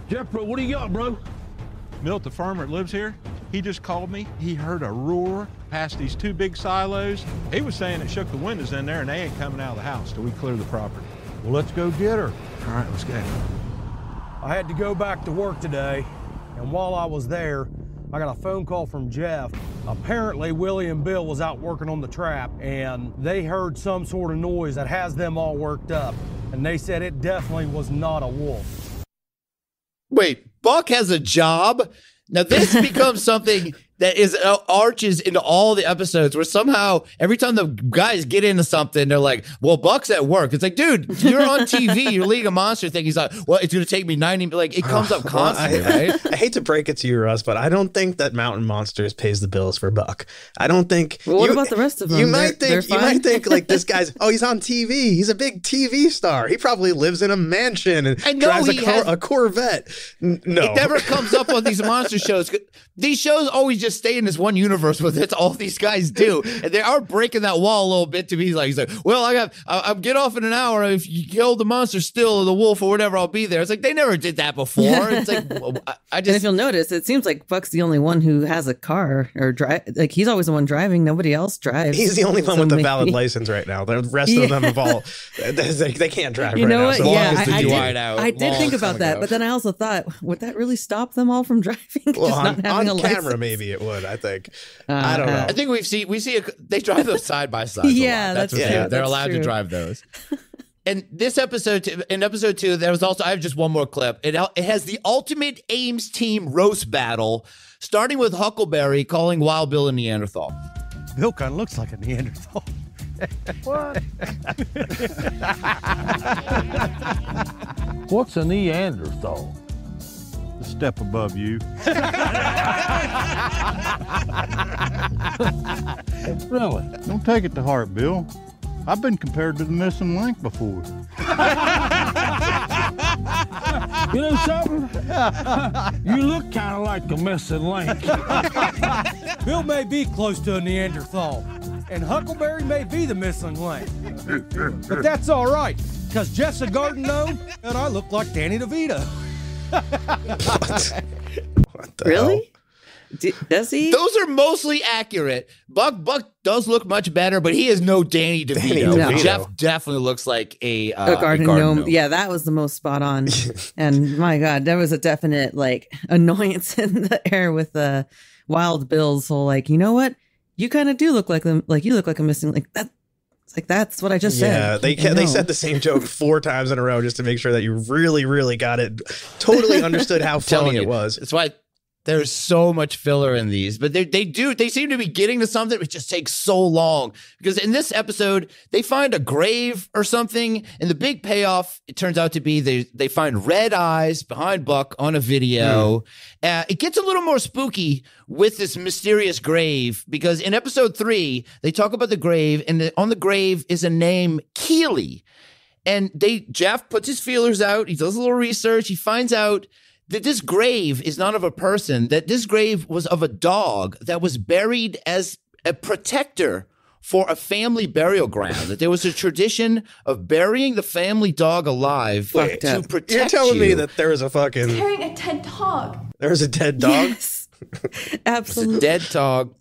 Jeffro, what do you got, bro? Milt, the farmer that lives here, he just called me. He heard a roar past these 2 big silos. He was saying it shook the windows in there and they ain't coming out of the house till we clear the property. Well, let's go get her. All right, let's go. I had to go back to work today, and while I was there, I got a phone call from Jeff. Apparently, Willie and Bill was out working on the trap, and they heard some sort of noise that has them all worked up, and they said it definitely was not a wolf. Wait, Buck has a job? Now, this becomes something that arches into all the episodes where somehow every time the guys get into something, they're like, well, Buck's at work. It's like, dude, you're on TV, your League of Monsters thing. He's like, well, it's going to take me 90, like it comes up constantly, right? I hate to break it to you, Russ, but I don't think that Mountain Monsters pays the bills for Buck. I don't think. Well, what about the rest of them? You might think like this guy's, he's on TV. He's a big TV star. He probably lives in a mansion and drives a Corvette. No. It never comes up on these monster shows. These shows always just stay in this one universe where that's all these guys do. And they are breaking that wall a little bit to be like, he's like, well, I'll get off in an hour. If you kill the monster still or the wolf or whatever, I'll be there. It's like, they never did that before. It's like, and if you'll notice, it seems like Buck's the only one who has a car or drive. Like he's always the one driving. Nobody else drives. He's the only one with a valid license right now. The rest of them have all, they can't drive you know right what? now. I did think about that, but then I also thought, would that really stop them all from driving? Well, on camera, maybe it would. I think. I don't know. I think they drive those side by side. Yeah, that's true. They're allowed to drive those. And this episode, in episode 2, there was also, I have just one more clip. It has the ultimate Ames team roast battle, starting with Huckleberry calling Wild Bill a Neanderthal. Bill kind of looks like a Neanderthal. What? What's a Neanderthal? A step above you. Really? Don't take it to heart, Bill. I've been compared to the missing link before. You know something? You look kind of like the missing link. Bill may be close to a Neanderthal, and Huckleberry may be the missing link. But that's all right, because Jeff's a garden gnome, and I look like Danny DeVito. What the really? hell? Does he? Those are mostly accurate. Buck does look much better, but he is no Danny DeVito. No. Jeff definitely looks like a garden gnome. Yeah, that was the most spot on. And my God, there was a definite like annoyance in the air with the Wild Bill's whole like, you know what? You kind of do look like them. Like you look like a missing like that. It's like that's what I just said. Yeah, they said the same joke 4 times in a row just to make sure that you really, really got it. Totally understood how funny it was. That's why there's so much filler in these, but they seem to be getting to something. It just takes so long because in this episode, they find a grave or something. And the big payoff, it turns out to be they find red eyes behind Buck on a video. It gets a little more spooky with this mysterious grave because in episode 3, they talk about the grave and on the grave is a name Keely. And Jeff puts his feelers out. He does a little research. He finds out that this grave is not of a person, that this grave was of a dog that was buried as a protector for a family burial ground. That there was a tradition of burying the family dog alive to protect you. You're telling me that there was a fucking... Carrying a dead dog. There was a dead dog? Yes. Absolutely. Dead dog.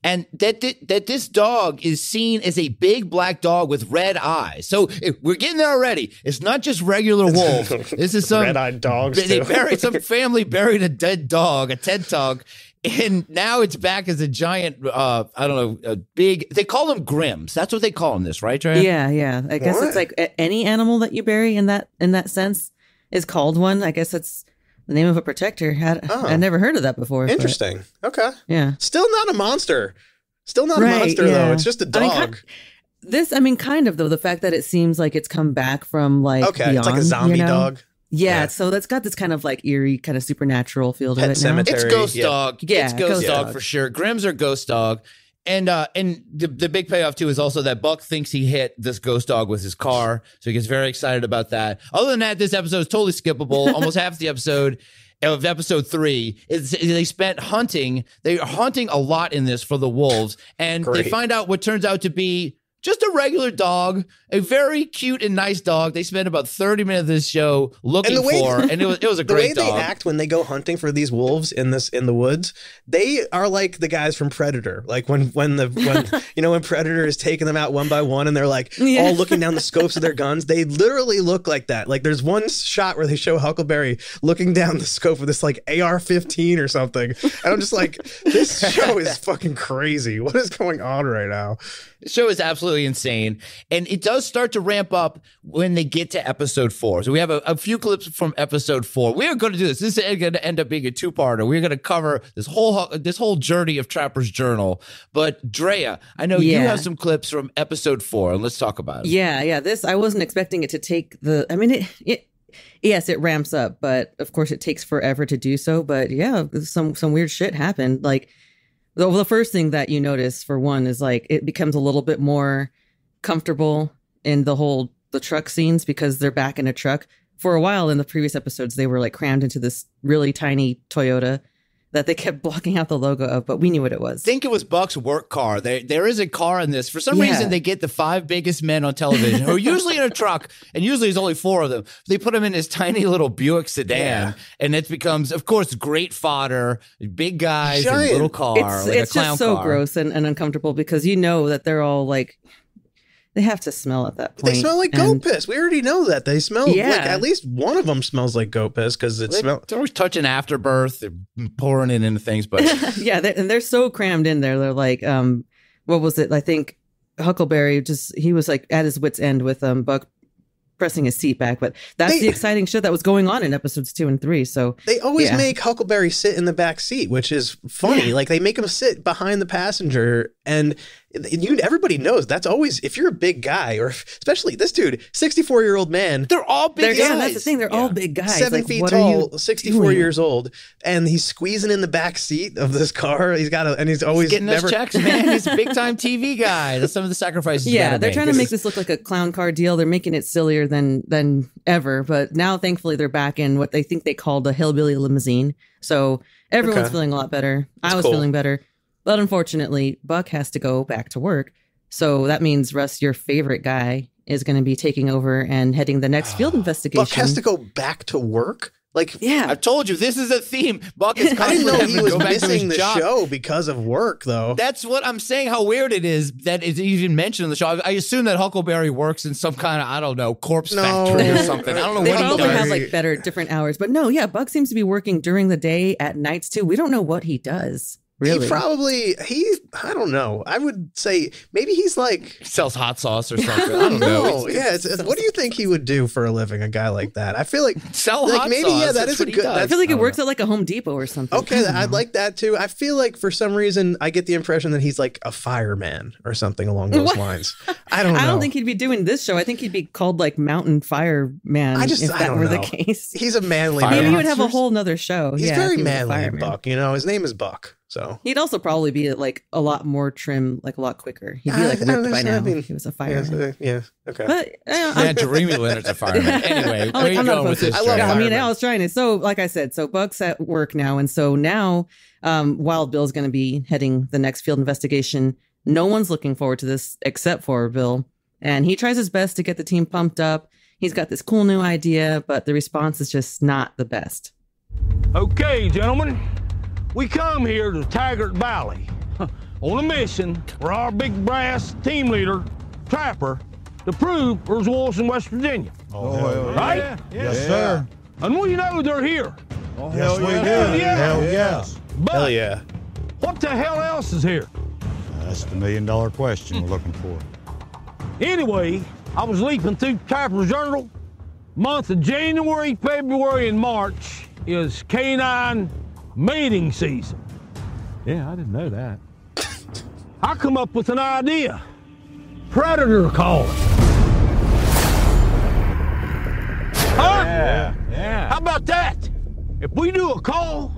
and that this dog is seen as a big black dog with red eyes. So we're getting there already. It's not just regular wolves. This is some red-eyed dogs. They buried some family buried a dead dog, a Ted dog. And now it's back as a giant, I don't know, a big, they call them Grims. That's what they call them this, right, Trey? Yeah. I guess it's like any animal that you bury in that sense is called one. I guess it's the name of a protector. I never heard of that before. Interesting. Okay. Yeah. Still not a monster. Still not a monster, though. It's just a dog. Kind of, though. The fact that it seems like it's come back from beyond, it's like a zombie dog. Yeah, so that's got this kind of like eerie, kind of supernatural feel to it now. Cemetery. It's ghost dog. Yeah, it's ghost dog for sure. Grims are ghost dog. And the big payoff, too, is also that Buck thinks he hit this ghost dog with his car. So he gets very excited about that. Other than that, this episode is totally skippable. Almost half the episode of episode 3 is they spent hunting. They are hunting a lot in this for the wolves. And they find out what turns out to be just a regular dog, a very cute and nice dog. They spent about 30 minutes of this show looking for, and it was a great dog. The way they act when they go hunting for these wolves in the woods, they are like the guys from Predator. Like when when Predator is taking them out one by one, and they're like all looking down the scopes of their guns. They literally look like that. Like there's one shot where they show Huckleberry looking down the scope of this like AR-15 or something, and I'm just like, this show is fucking crazy. What is going on right now? The show is absolutely insane, and it does start to ramp up when they get to episode 4. So we have a few clips from episode 4. We are going to do this. This is going to end up being a 2-parter. We're going to cover this whole journey of Trapper's Journal. But Drea, I know you have some clips from episode 4, and let's talk about it. Yeah. This, I wasn't expecting it to take yes, it ramps up, but of course it takes forever to do so. But yeah, some weird shit happened. Like, the first thing that you notice, for one, is like it becomes a little bit more comfortable in the truck scenes because they're back in a truck. For a while in the previous episodes, they were like crammed into this really tiny Toyota that they kept blocking out the logo of, but we knew what it was. I think it was Buck's work car. There is a car in this. For some reason, they get the 5 biggest men on television, who are usually in a truck, and usually there's only 4 of them. They put them in this tiny little Buick sedan, and it becomes, of course, great fodder, big guys in a little car, it's a clown just so car. gross and uncomfortable because you know that they're all like, they have to smell at that point. They smell like goat piss. We already know that. They smell like, at least one of them smells like goat piss because they're always touching afterbirth. They're pouring it into things, but they're so crammed in there. They're like, what was it? I think Huckleberry he was like at his wit's end with Buck pressing his seat back, but that's the exciting shit that was going on in episodes 2 and 3. So they always make Huckleberry sit in the back seat, which is funny. Like they make him sit behind the passenger, and everybody knows that's always, if you're a big guy, or especially this dude, 64-year-old man. They're all big guys. Yeah, that's the thing. They're all big guys. 7 feet tall, 64 years old, and he's squeezing in the back seat of this car. He's always getting those checks, man. He's a big time TV guy. That's some of the sacrifices. They're trying to make this look like a clown car deal. They're making it sillier than ever. But now, thankfully, they're back in what they think they called a hillbilly limousine. So everyone's feeling a lot better. I was feeling better. But unfortunately, Buck has to go back to work. So that means, Russ, your favorite guy is going to be taking over and heading the next field investigation. Buck has to go back to work? Like, I told you, this is a theme. Buck is I didn't know constantly he was go back to missing his the job. show because of work, though. That's what I'm saying, how weird it is that it's even mentioned in the show. I assume that Huckleberry works in some kind of, I don't know, corpse factory or something. I don't know They what he probably does. have like better, different hours. But no, Buck seems to be working during the day, at nights too. We don't know what he does. Really? I don't know. I would say maybe he's like... sells hot sauce or something. I don't know. What do you think he would do for a living, a guy like that? I feel like... Sell like hot maybe, sauce. Yeah, that is a good... I feel like it works at like a Home Depot or something. Okay, I'd like that too. I feel like for some reason, I get the impression that he's like a fireman or something along those lines. I don't know. I don't think he'd be doing this show. I think he'd be called like Mountain Fireman if that were the case. He's a manly man. Maybe he would have a whole nother show. He's very manly, Buck. You know, his name is Buck. So he'd also probably be like a lot more trim, like a lot quicker. He'd be like ripped by now. He was a fireman. Yeah, okay. But Jeremy Leonard's a fireman. Anyway, where are you going with this? I love I was trying to. So, like I said, so Buck's at work now, and so now, Wild Bill's going to be heading the next field investigation. No one's looking forward to this except for Bill, and he tries his best to get the team pumped up. He's got this cool new idea, but the response is just not the best. Okay, gentlemen. We come here to Taggart Valley. on a mission for our big brass team leader, Trapper, to prove there's wolves in West Virginia. Right? Yeah. Yes, sir. And we know they're here. Oh, yes, hell we yeah. do. Hell yes. But Hell yeah. what the hell else is here? That's the $1 million question we're looking for. Anyway, I was leaping through Trapper's Journal. Month of January, February, and March is canine mating season. Yeah, I didn't know that. I come up with an idea. Predator calling. Huh? Yeah. How about that? If we do a call,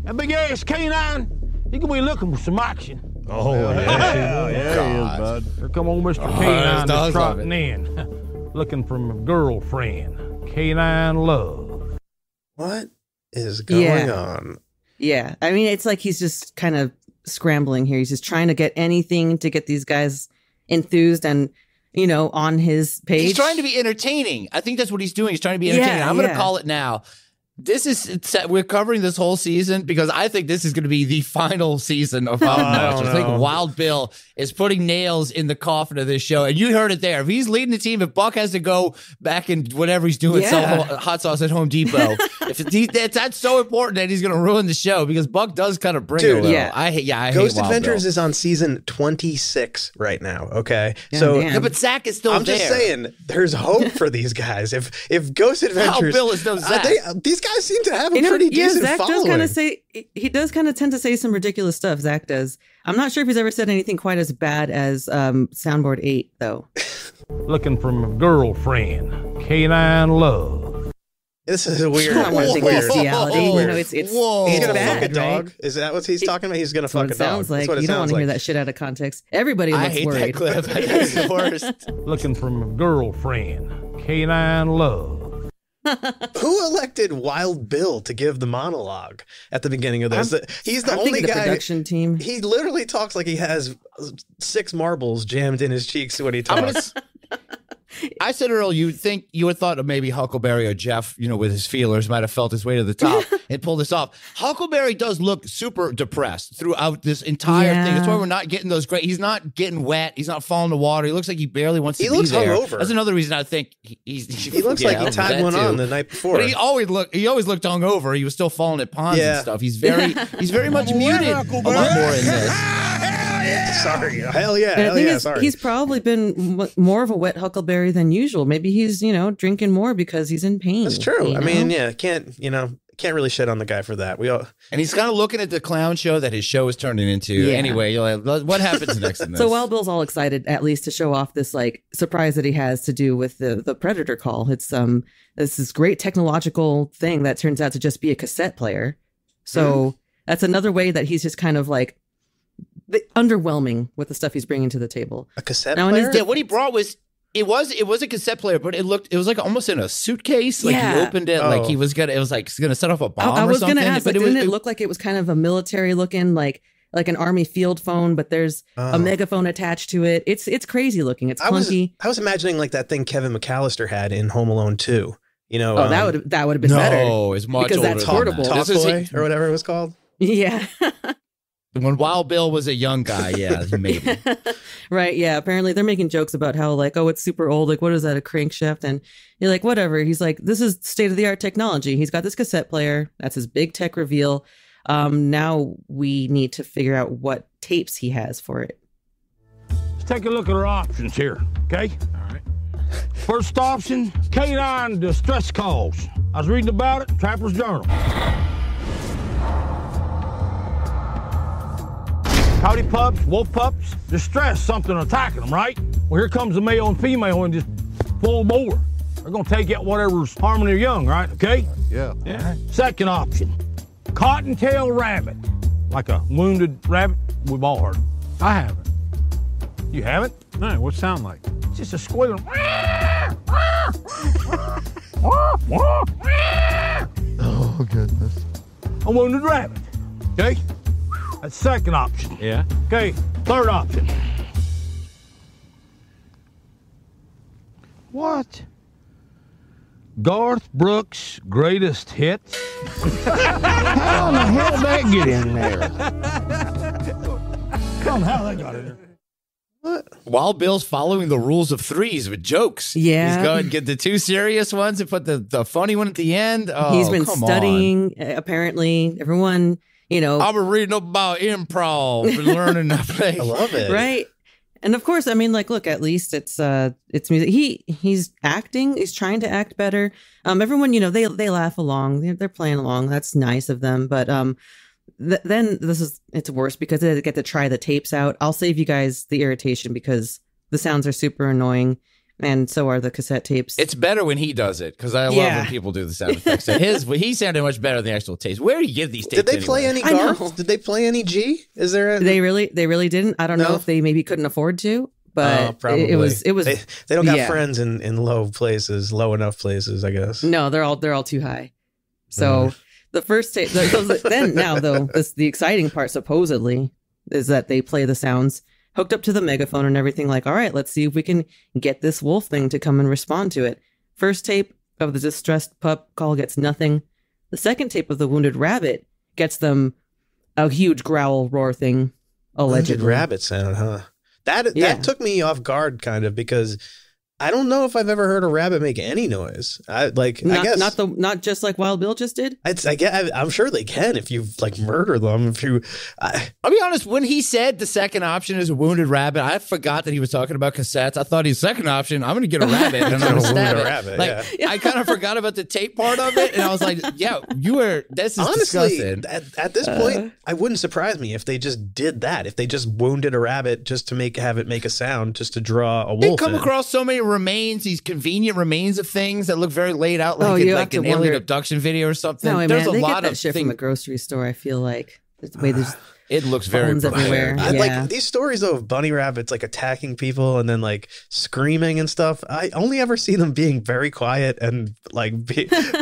that big ass canine, he gonna be looking for some action. Oh, yeah, he is, bud. Here come old Mr. Canine just trotting in, looking for a girlfriend. Canine love. What is going on? Yeah. I mean, it's like he's just kind of scrambling here. He's just trying to get anything to get these guys enthused and, you know, on his page. He's trying to be entertaining. I think that's what he's doing. He's trying to be entertaining. I'm going to call it now. We're covering this whole season because I think this is going to be the final season of Mountain Monsters. I think Wild Bill is putting nails in the coffin of this show. And you heard it there. If he's leading the team, if Buck has to go back and whatever he's doing, sell hot sauce at Home Depot, that's so important that he's going to ruin the show because Buck does kind of bring it a little. I hate Ghost Wild Adventures Bill. is on season 26 right now, okay? But Zach is still there. I'm just saying, there's hope for these guys. If Ghost Adventures... Wild Bill is no Zach. These guys seem to have a pretty decent Zach following. He does kind of tend to say some ridiculous stuff. Zach does. I'm not sure if he's ever said anything quite as bad as Soundboard 8, though. Looking for a girlfriend. Canine love. This is a weird. I don't want to think bestiality. You know, it's he's gonna bad, fuck a dog. right? Is that what he's talking about? He's gonna fuck a dog. Sounds like That's what you don't want to sounds hear like. that shit out of context. Everybody looks I hate worried. that clip. That's the worst. Looking for a girlfriend. Canine love. Who elected Wild Bill to give the monologue at the beginning of this? He's the only guy. The production team. He literally talks like he has 6 marbles jammed in his cheeks when he talks. I said earlier, you would thought of maybe Huckleberry or Jeff, you know, with his feelers, might have felt his way to the top and pulled this off. Huckleberry does look super depressed throughout this entire thing. That's why we're not getting those great. He's not getting wet. He's not falling in the water. He looks like he barely wants to be there. He looks hungover. That's another reason I think he looks like he tied one on the night before. But he always looked hungover. He was still falling at ponds and stuff. He's very much muted a lot more in this. Sorry. Hell yeah. Sorry. He's probably been more of a wet Huckleberry than usual. Maybe he's, you know, drinking more because he's in pain. That's true. You I know? mean, can't really shit on the guy for that. And he's kind of looking at the clown show that his show is turning into. Yeah. Anyway, you're like, what happens next in this? So Wild Bill's all excited, at least, to show off this like surprise that he has to do with the Predator call. It's this great technological thing that turns out to just be a cassette player. So that's another way that he's just kind of like underwhelming with the stuff he's bringing to the table. A cassette player? Yeah, what he brought was it was a cassette player, but it was like almost in a suitcase. Like he opened it like he's gonna set off a bomb. I was or something. gonna ask, but didn't it look like it was kind of a military looking like an army field phone, but there's a megaphone attached to it. It's crazy looking. It's clunky. I was imagining like that thing Kevin McAllister had in Home Alone 2. You know, that would have been better. No, it's much because older that's than portable. that. Talk Boy or whatever it was called. Yeah. When Wild Bill was a young guy, maybe. Right, yeah. Apparently they're making jokes about how like, oh, it's super old. Like, what is that, a crankshaft? And you're like, whatever. He's like, this is state-of-the-art technology. He's got this cassette player. That's his big tech reveal. Now we need to figure out what tapes he has for it. Let's take a look at our options here, okay? All right. First option, canine distress calls. I was reading about it, Trapper's Journal. Howdy pups, wolf pups, distress, something attacking them, right? Well, here comes the male and female and just full bore. They're gonna take out whatever's harming their young, right? Okay? Yeah. Right. Second option, cottontail rabbit. Like a wounded rabbit, we've all heard. I haven't. You haven't? No, what's it sound like? It's just a squealing. Oh, goodness. A wounded rabbit, okay? That's second option. Yeah. Okay, third option. What? Garth Brooks' greatest hits? How in the hell did that get in there? don't know how that got in there. What? Wild Bill's following the rules of threes with jokes. Yeah. He's going to get the two serious ones and put the funny one at the end. Oh, he's been studying, apparently. Everyone, you know. I've been reading about improv and learning to play. I love it. Right. And of course, I mean, like, look, at least it's music. He's acting. He's trying to act better. Everyone, you know, they laugh along. They're playing along. That's nice of them. But then it's worse because they get to try the tapes out. I'll save you guys the irritation because the sounds are super annoying, and so are the cassette tapes. It's better when he does it because I love when people do the sound effects. So he sounded much better than the actual tapes. Where do you get these tapes? Did they play any Garth? Did they play any G? Is there? They really didn't. I don't know if they maybe couldn't afford to, but probably. it was. They don't got friends in low places, low enough places, I guess. No, they're all too high. So. The first tape, then now though, the exciting part supposedly is that they play the sounds hooked up to the megaphone and everything. Like, all right, let's see if we can get this wolf thing to come and respond to it. First tape of the distressed pup call gets nothing. The second tape of the wounded rabbit gets them a huge growl roar thing. Allegedly, wounded rabbit sound, huh? That took me off guard kind of because I don't know if I've ever heard a rabbit make any noise. I guess not just like Wild Bill just did. I'm sure they can if you like murder them. I'll be honest. When he said the second option is a wounded rabbit, I forgot that he was talking about cassettes. I thought his second option, I'm going to get a rabbit and I'm going to stab it. Rabbit, I kind of forgot about the tape part of it, and I was like, "Yeah, this is honestly disgusting." At this point, I wouldn't surprise me if they just did that. If they just wounded a rabbit just to have it make a sound, just to draw a wolf. They come across so many remains, these convenient remains of things that look very laid out, like an alien abduction video or something. No, there's man, a lot of of shit from the grocery store. I feel like the way there's it looks very everywhere. Like these stories though of bunny rabbits like attacking people and then like screaming and stuff. I only ever see them being very quiet and like.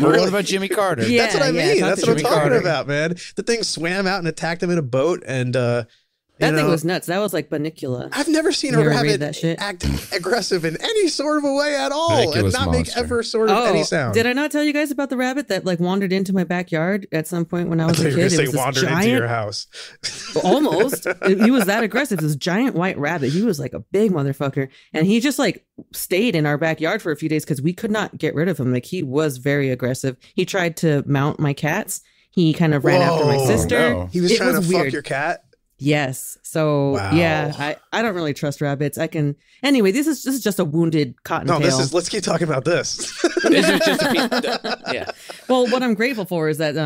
What about Jimmy Carter? That's what I mean. That's what I'm talking about, man. The thing swam out and attacked him in a boat and. That thing was nuts. That was like Binocular. I've never seen a rabbit act aggressive in any sort of a way at all and not make ever sort of any sound. Did I not tell you guys about the rabbit that like wandered into my backyard at some point when I was a kid? It was wandered into your house. Almost. He was that aggressive. This giant white rabbit. He was like a big motherfucker. And he just like stayed in our backyard for a few days because we could not get rid of him. Like he was very aggressive. He tried to mount my cats. He kind of ran after my sister. No. He was trying to fuck your cat? Yes. So yeah, I don't really trust rabbits. Anyway, this is just a wounded cottontail. No, let's keep talking about this. This is just a piece yeah. Well, what I'm grateful for is that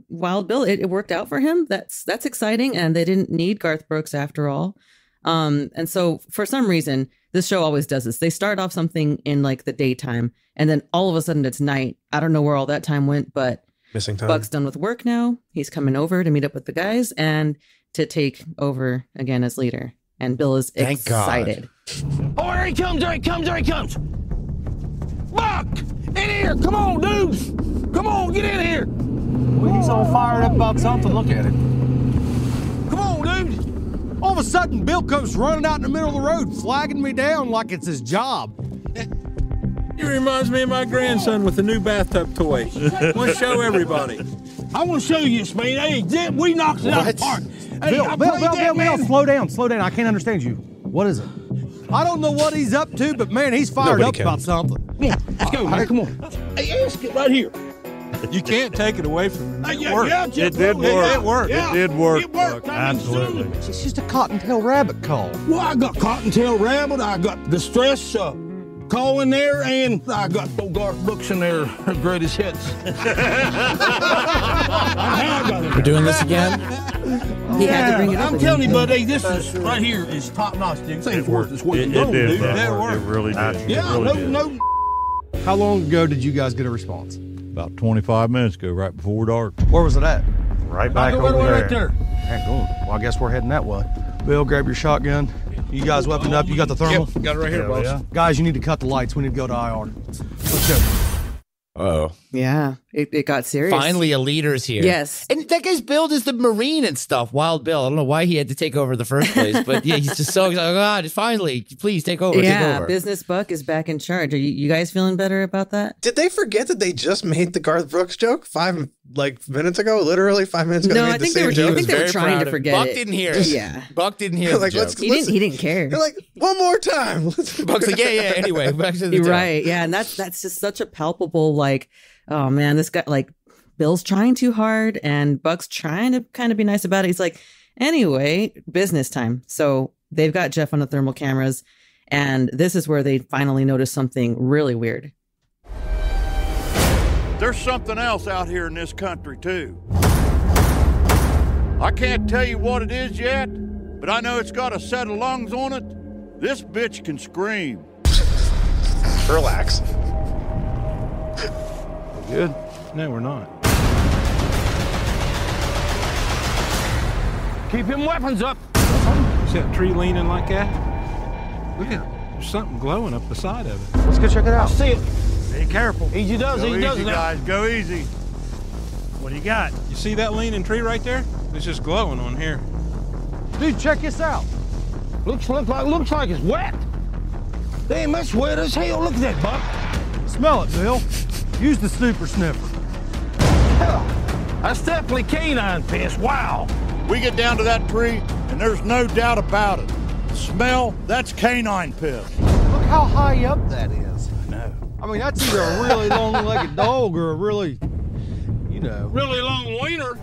Wild Bill, it worked out for him. That's exciting, and they didn't need Garth Brooks after all. And so for some reason, this show always does this. They start off something in like the daytime, and then all of a sudden it's night. I don't know where all that time went, but missing time. Buck's done with work now. He's coming over to meet up with the guys and to take over again as leader. And Bill is excited. Oh, here he comes, there he comes, there he comes. Buck, in here, come on, dudes. Come on, get in here. Well, he's all fired up about something. Look at him. Come on, dude. All of a sudden, Bill comes running out in the middle of the road, flagging me down like it's his job. He reminds me of my grandson with the new bathtub toy. Want to show everybody. I want to show you this, man. Hey, we knocked it out of the park. Hey, Bill, slow down. I can't understand you. What is it? I don't know what he's up to, but man, he's fired up about something. Yeah, let's go, man. Come on. Hey, ask it right here. You can't take it away from him. It worked. It did work. It worked. It did work. It worked. Absolutely. It's just a cottontail rabbit call. Well, I got cottontail rabbit. I got distress call in there, and I got Garth Brooks in there, greatest hits. We're doing this again? He had to bring it up. I'm telling you, buddy, this is right here is top notch, dude. This ain't worth this way. It did. It really did. Yeah, no. How long ago did you guys get a response? About 25 minutes ago, right before dark. Where was it at? Right back over there. Right there. Well, I guess we're heading that way. Bill, grab your shotgun. You guys weaponed up? You got the thermal? Yep, got it right here, boss. Yeah. Guys, you need to cut the lights. We need to go to IR. Let's go. Uh-oh. Yeah. it got serious. Finally, a leader's here. Yes. And that guy's billed as the Marine and stuff, Wild Bill. I don't know why he had to take over in the first place, but yeah, he's just so excited. Oh, God, finally, please take over. Yeah, take over. Business Buck is back in charge. Are you guys feeling better about that? Did they forget that they just made the Garth Brooks joke 5 minutes ago? Literally 5 minutes ago. No, I think they were trying to forget Buck it. didn't hear it. Yeah. Buck didn't hear the joke. He didn't care. They're like, one more time. Buck's like, yeah. Anyway, back to the right. Yeah, and that's just such a palpable, like, oh man, this guy, like, Bill's trying too hard and Buck's trying to kind of be nice about it. He's like, anyway, business time. So they've got Jeff on the thermal cameras, and this is where they finally notice something really weird. There's something else out here in this country, too. I can't tell you what it is yet, but I know it's got a set of lungs on it. This bitch can scream. Relax. We're good? No, we're not. Keep them weapons up. See that tree leaning like that? Look at it. There's something glowing up the side of it. Let's go check it out. I see it. Be careful. Easy does, Go easy does. easy, guys, go easy. What do you got? You see that leaning tree right there? It's just glowing on here. Dude, check this out. Looks like it's wet. Damn, that's wet as hell. Look at that, Buck. Smell it, Bill. Use the super sniffer. That's definitely canine piss. Wow. We get down to that tree, and there's no doubt about it. Smell, that's canine piss. Look how high up that is. I know. I mean, that's either a really long-legged dog or a really, really long wiener.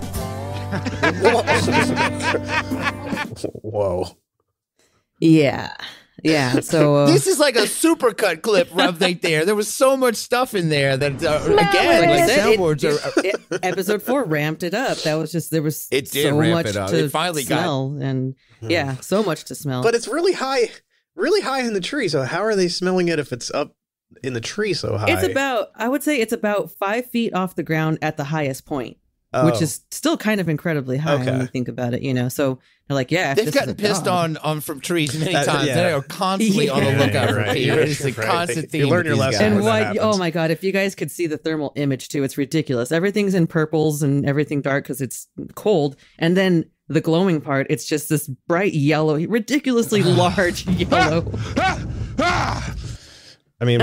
Whoa. Yeah, so... this is like a supercut clip right there. There was so much stuff in there that, again, like soundboards are... Episode 4 ramped it up. That was just, there was it did so ramp much it up. to It finally smell. And yeah, so much to smell. But it's really high in the tree. So how are they smelling it if it's up in the tree so high? I would say it's about 5 feet off the ground at the highest point. Oh. Which is still kind of incredibly high when you think about it, So they're like, yeah. They've gotten pissed on from trees many times. They are constantly on the lookout for people. It's a constant theme. You learn your lesson. And oh my God, if you guys could see the thermal image too, it's ridiculous. Everything's in purples and everything dark because it's cold. And then the glowing part, it's just this bright yellow, ridiculously large yellow. I mean,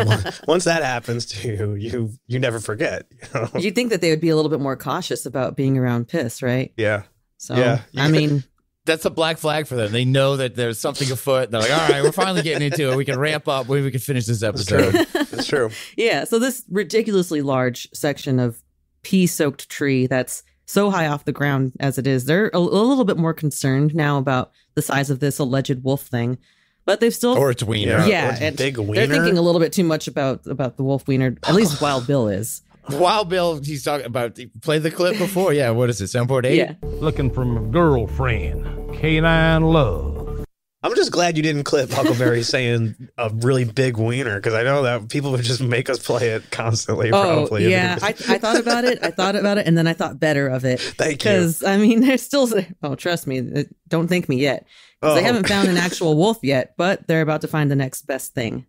once that happens to you, you never forget. You'd think that they would be a little bit more cautious about being around piss, right? Yeah. So, yeah. I mean... That's a black flag for them. They know that there's something afoot. They're like, all right, we're finally getting into it. We can ramp up. Maybe we can finish this episode. That's true. Yeah, so this ridiculously large section of pea-soaked tree that's so high off the ground as it is, they're a little bit more concerned now about the size of this alleged wolf thing. But they've still... Or it's wiener. Yeah, and big wiener. They're thinking a little bit too much about the wolf wiener. At least Wild Bill is. Wild Bill, he's talking about... Play the clip before? Yeah, what is it? Soundboard 8? Yeah. Looking for my girlfriend. Canine love. I'm just glad you didn't clip Huckleberry saying a really big wiener, because I know that people would just make us play it constantly. Probably. Yeah. I thought about it. And then I thought better of it. Thank you. Because, I mean, there's still... Oh, trust me. Don't thank me yet. Because they haven't found an actual wolf yet, but they're about to find the next best thing.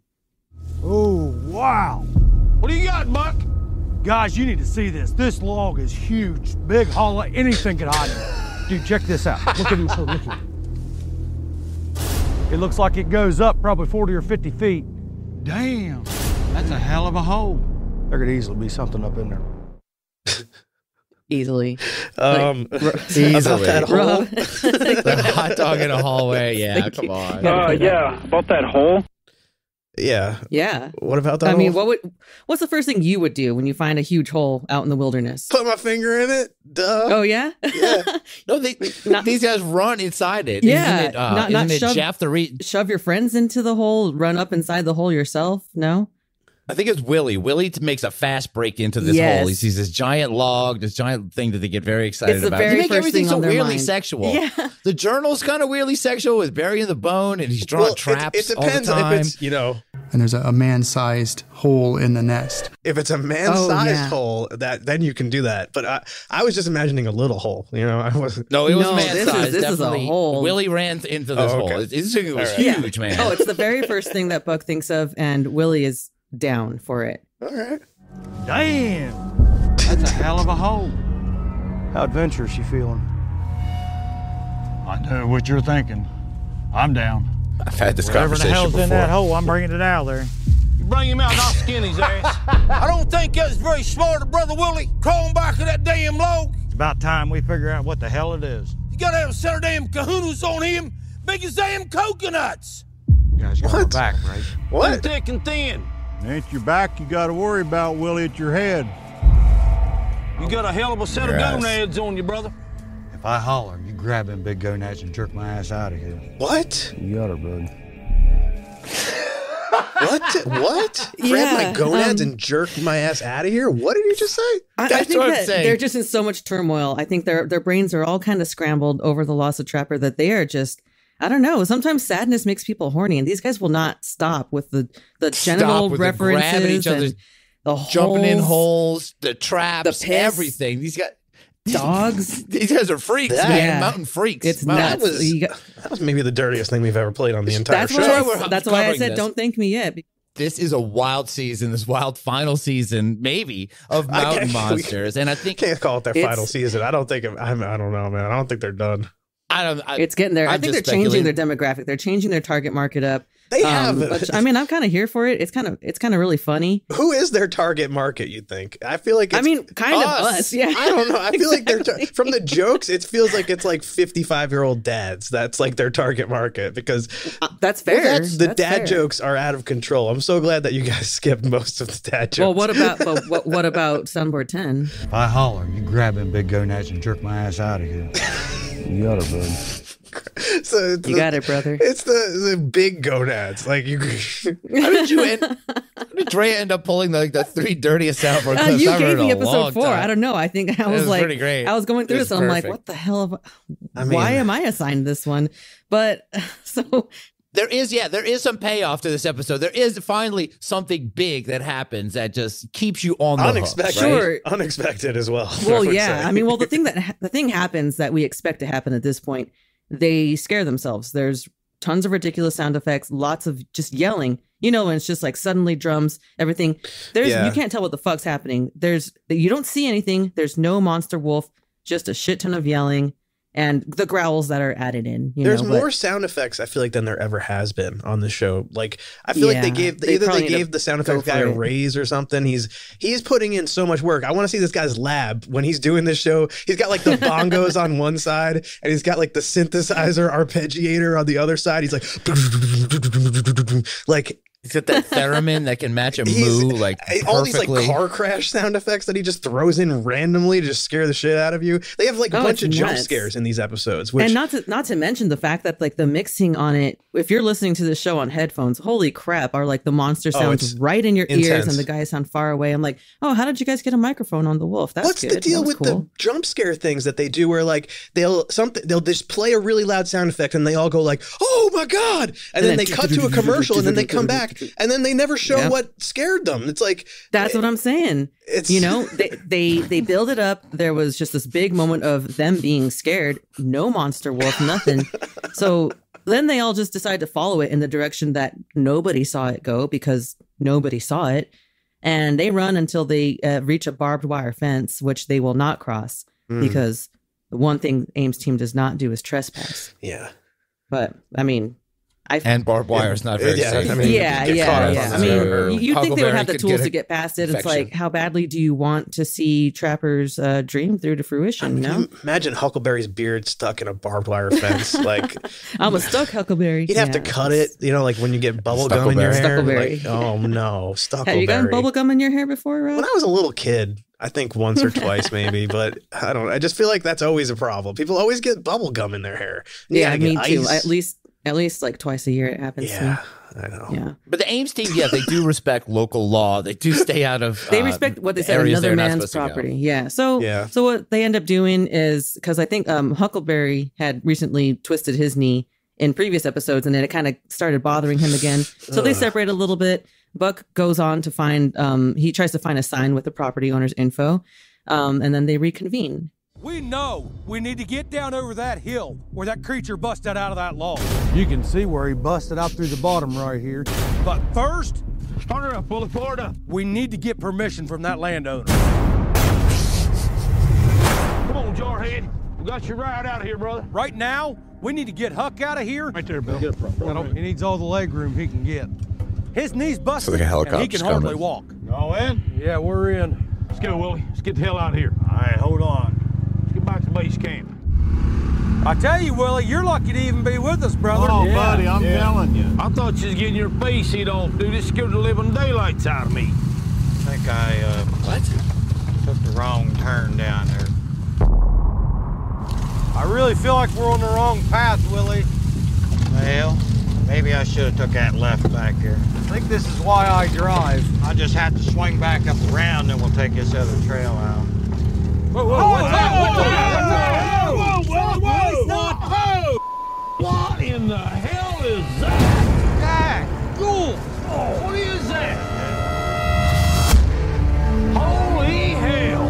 Oh, wow. What do you got, Buck? Guys, you need to see this. This log is huge. Big, hollow, anything could hide in it. Dude, check this out. Look at it. Look at it. It looks like it goes up probably 40 or 50 feet. Damn, that's a hell of a hole. There could easily be something up in there. Easily. Easily. That hole? The hot dog in a hallway. Yeah, come on. Yeah, about that hole. Yeah. Yeah. What about that? I mean, what's the first thing you would do when you find a huge hole out in the wilderness? Put my finger in it. Duh. Oh yeah. Yeah. No, these guys run inside it. Yeah. Isn't it Jeff the shove your friends into the hole, run up inside the hole yourself? No. I think it's Willie. Willie makes a fast break into this hole. He sees this giant log, this giant thing that they get very excited about. They make everything so weirdly mind. Sexual. Yeah. The journal's kind of weirdly sexual with burying the bone, and he's drawing traps it depends all the time. If it's, and there's a man-sized hole in the nest. If it's a man-sized hole, then you can do that. But I was just imagining a little hole. I wasn't. No, it was man-sized. This is a hole. Willie ran into this hole. It was huge, man. Oh, it's the very first thing that Buck thinks of, and Willie is down for it. All right. Damn. That's a hell of a hole. How adventurous you feeling? I know what you're thinking. I'm down. I've had this Whatever conversation the hell's before. in that hole, I'm bringing it out of there. You bring him out and I'll skin his ass. I don't think that's very smart of Brother Willie, crawling back of that damn log. It's about time we figure out what the hell it is. You gotta have a set of damn kahunas on him, big as damn coconuts. You guys got my back, right? What? Thick and thin. It ain't your back you got to worry about, Willie. It's your head. You got a hell of a set of gonads on you, brother. If I holler, you grab them big gonads and jerk my ass out of here. What? You got her, bud. What? Grab my gonads and jerk my ass out of here? What did you just say? I think that they're just in so much turmoil. I think their brains are all kind of scrambled over the loss of Trapper that they are just, I don't know. Sometimes sadness makes people horny, and these guys will not stop with the genital references each other, and the jumping in holes, the traps, the piss. everything. These guys. Dogs. These guys are freaks, man. Mountain freaks. It's That nuts. was maybe the dirtiest thing we've ever played on the entire show. That's why I said don't thank me yet. This is a wild season, this wild final season, maybe, of Mountain Monsters. And I think can't call it their final season. I don't think I don't know, man. I don't think they're done. It's getting there. I think they're changing their demographic. They're changing their target market up. They have. But, I mean, I'm kind of here for it. It's kind of really funny. Who is their target market, you think? I feel like it's kind of us. Yeah. I don't know. I feel like they're from the jokes, it feels like it's like 55-year-old dads. That's like their target market because that's fair. The dad jokes are out of control. I'm so glad that you guys skipped most of the dad jokes. Well, what about Soundboard 10? If I holler, you grab them big gonads and jerk my ass out of here. You got her, bud. So you got it, brother. It's the big gonads. Like you. How did Drea end up pulling the three dirtiest soundboard clips? You I've gave heard in me a episode long 4. time. I don't know. I think I was like, pretty great. I was going through this, and I'm like, what the hell? Why am I assigned this one? But so. There is some payoff to this episode. There is finally something big that happens that just keeps you on the unexpected, hook, right? Sure. Unexpected as well. Well, yeah. I mean, well, the thing happens that we expect to happen at this point. They scare themselves. There's tons of ridiculous sound effects, lots of just yelling. And it's just like suddenly drums, everything. You can't tell what the fuck's happening. You don't see anything. There's no monster wolf, just a shit ton of yelling. And the growls that are added in. There's more sound effects, I feel like, than there ever has been on the show. Like, I feel like they gave the sound effects guy a raise or something. He's putting in so much work. I want to see this guy's lab when he's doing this show. He's got like the bongos on one side, and he's got like the synthesizer arpeggiator on the other side. He's like. He's got that theremin that can match a moo like all these perfectly. like car crash sound effects that he just throws in randomly to just scare the shit out of you. They have like a bunch of jump scares in these episodes. And not to mention the fact that like the mixing on it, if you're listening to the show on headphones, holy crap, are like the monster sounds right in your ears and the guys sound far away. I'm like, oh, how did you guys get a microphone on the wolf? That's What's the deal with the jump scare things that they do where like they'll just play a really loud sound effect and they all go like, oh my God. And then they cut to a commercial and then they come back and then they never show what scared them. It's like that's what I'm saying. It's they build it up. There was just this big moment of them being scared. No monster wolf, nothing. So then they all just decide to follow it in the direction that nobody saw it go because nobody saw it, and they run until they reach a barbed wire fence, which they will not cross because the one thing Ames' team does not do is trespass. Yeah, but I mean. And barbed wire is not very safe. I mean, I mean, you think they would have the tools to get past it. It's like, how badly do you want to see Trapper's dream through to fruition? Can you imagine Huckleberry's beard stuck in a barbed wire fence? Like, I'm a stuck Huckleberry. You'd have to cut it, like when you get bubble gum in your hair. Like, oh no, Stuckleberry. Have you gotten bubble gum in your hair before, Rob? When I was a little kid, I think once or twice maybe, but I just feel like that's always a problem. People always get bubble gum in their hair. Yeah, me too. At least like twice a year it happens to me. I know. Yeah. But the Ames team, they do respect local law. They do stay out of they respect what they said, another man's property. Yeah. So what they end up doing is, because I think Huckleberry had recently twisted his knee in previous episodes, and then it kind of started bothering him again. So they separate a little bit. Buck goes on to find, he tries to find a sign with the property owner's info, and then they reconvene. We know we need to get down over that hill where that creature busted out of that log. You can see where he busted out through the bottom right here. But first, start her up, pull it forward up. We need to get permission from that landowner. on, Jarhead. We got your ride out of here, brother. Right now, we need to get Huck out of here. Right there, Bill. He needs all the leg room he can get. His knee's busted, the and he helicopter's can hardly coming. walk. Y'all in? Yeah, we're in. Let's go, Willie. Let's get the hell out of here. All right, hold on. Let's get back to base camp. I tell you, Willie, you're lucky to even be with us, brother. Oh, buddy, I'm telling you. I thought you was getting your face hit off, dude. It scared the living daylights out of me. I think I took the wrong turn down there. I really feel like we're on the wrong path, Willie. Well, maybe I should have took that left back here. I think this is why I drive. I just have to swing back up around, then we'll take this other trail out. Whoa, what's that? Whoa! What in the hell is that? Cool. What is that? Holy hell!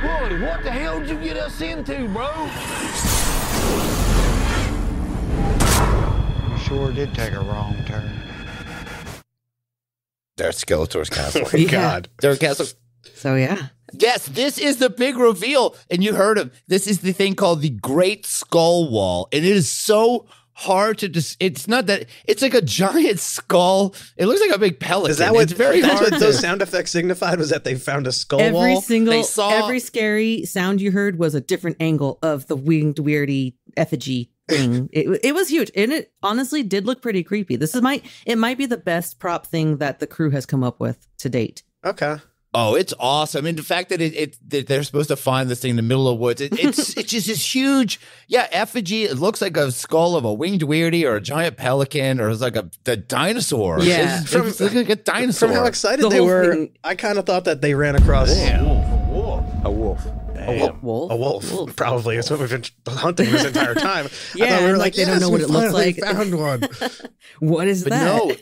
Boy, what the hell did you get us into, bro? You sure did take a wrong turn. There's Skeletor's castle. Oh my God. Their castle. So, yeah. Yes, this is the big reveal. And you heard him. This is the thing called the Great Skull Wall. And it is so hard to it's not that it's like a giant skull. It looks like a big pelican. Is that what, it's very that's hard what those sound effects signified? Was that they found a skull Every wall? single, every scary sound you heard was a different angle of the winged, weirdy effigy thing. It was huge. And it honestly did look pretty creepy. It might be the best prop thing that the crew has come up with to date. Okay. Oh, it's awesome. And the fact that that they're supposed to find this thing in the middle of the woods, it's just this huge, effigy. It looks like a skull of a winged weirdie or a giant pelican or it's like the dinosaur. Yeah. It's like a dinosaur. From how excited they were, I kind of thought that they ran across A wolf. A wolf. Probably. It's what we've been hunting this entire time. Yeah, I thought we were like they don't know what it looks like. Found one. What is that? No.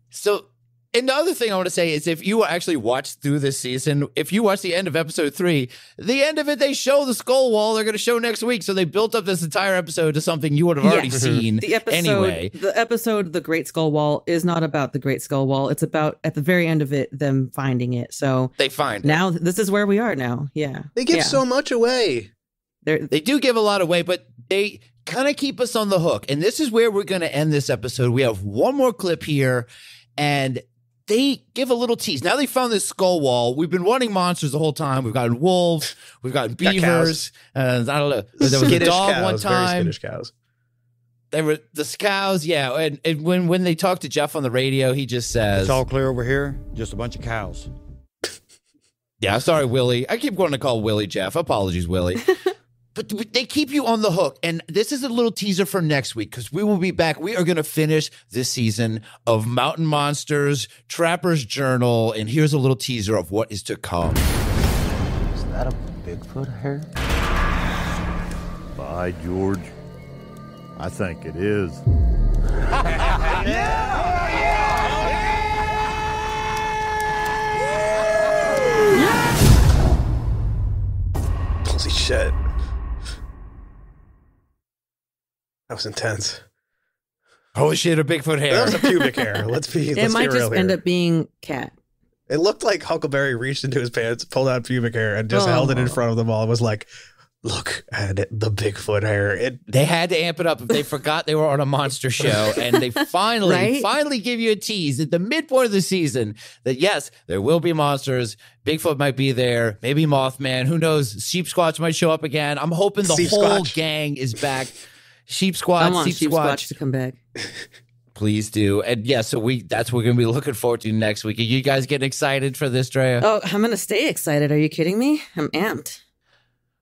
So, and the other thing I want to say is if you actually watch through this season, if you watch the end of episode 3, the end of it, they show the skull wall they're going to show next week. So they built up this entire episode to something you would have already seen anyway. The episode, The Great Skull Wall, is not about the Great Skull Wall. It's about, at the very end of it, them finding it. So they find it. Now, this is where we are now. Yeah. They give so much away. They do give a lot away, but they kind of keep us on the hook. And this is where we're going to end this episode. We have one more clip here, and they give a little tease. Now they found this skull wall. We've been wanting monsters the whole time. We've gotten wolves. We've gotten beavers. I don't know. There was a dog cows, one time. Very skittish cows. They were the cows, yeah. And when they talk to Jeff on the radio, he just says, "It's all clear over here. Just a bunch of cows." Yeah, sorry, Willie. I keep wanting to call Willie Jeff. Apologies, Willie. But they keep you on the hook. And this is a little teaser for next week because we will be back. We are going to finish this season of Mountain Monsters, Trapper's Journal. And here's a little teaser of what is to come. Is that a Bigfoot hair? By George, I think it is. Holy shit. That was intense. Holy shit, a Bigfoot hair. That was a pubic hair. Let's be real. It might just end up being cat. It looked like Huckleberry reached into his pants, pulled out pubic hair, and just held it in front of them all. It was like, look at it, the Bigfoot hair. They had to amp it up if they forgot they were on a monster show. And they finally give you a tease at the midpoint of the season that, yes, there will be monsters. Bigfoot might be there. Maybe Mothman. Who knows? Sheep Squatch might show up again. I'm hoping the whole gang is back. Sheep Squatch. I want Sheep Squatch to come back. Please do. And yeah, so that's what we're going to be looking forward to next week. Are you guys getting excited for this, Drea? Oh, I'm going to stay excited. Are you kidding me? I'm amped.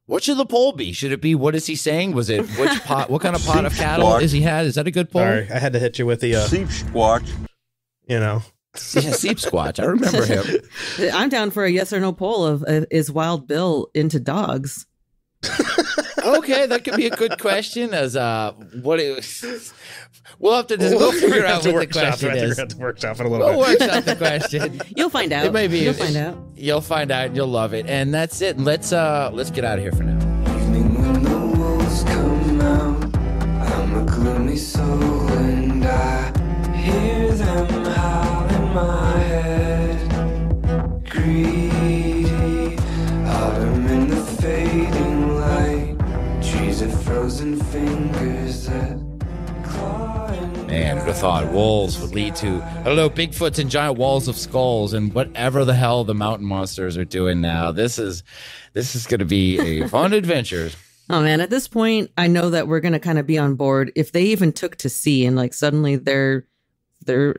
What should the poll be? Should it be, what is he saying? Was it which pot? What kind of pot of cattle is he had? Is that a good poll? Sorry, I had to hit you with the Sheep Squatch. You know. Yeah, Sheep Squatch. I remember him. I'm down for a yes or no poll of is Wild Bill into dogs? Okay, that could be a good question. As what it was, we'll have to we'll figure out what the question is. We'll have to workshop it a little bit. We'll workshop the question. You'll find out. It may be. You'll find out. You'll find out. And you'll love it. And that's it. Let's get out of here for now. Evening when the wolves come out, I'm a gloomy soul and I hear them howl in my head. fingers that Man, who'd have thought wolves would lead to, I don't know, Bigfoots and giant walls of skulls and whatever the hell the mountain monsters are doing now. This is going to be a fun adventure. Oh man, at this point, I know that we're going to kind of be on board. If they even took to sea and like suddenly they're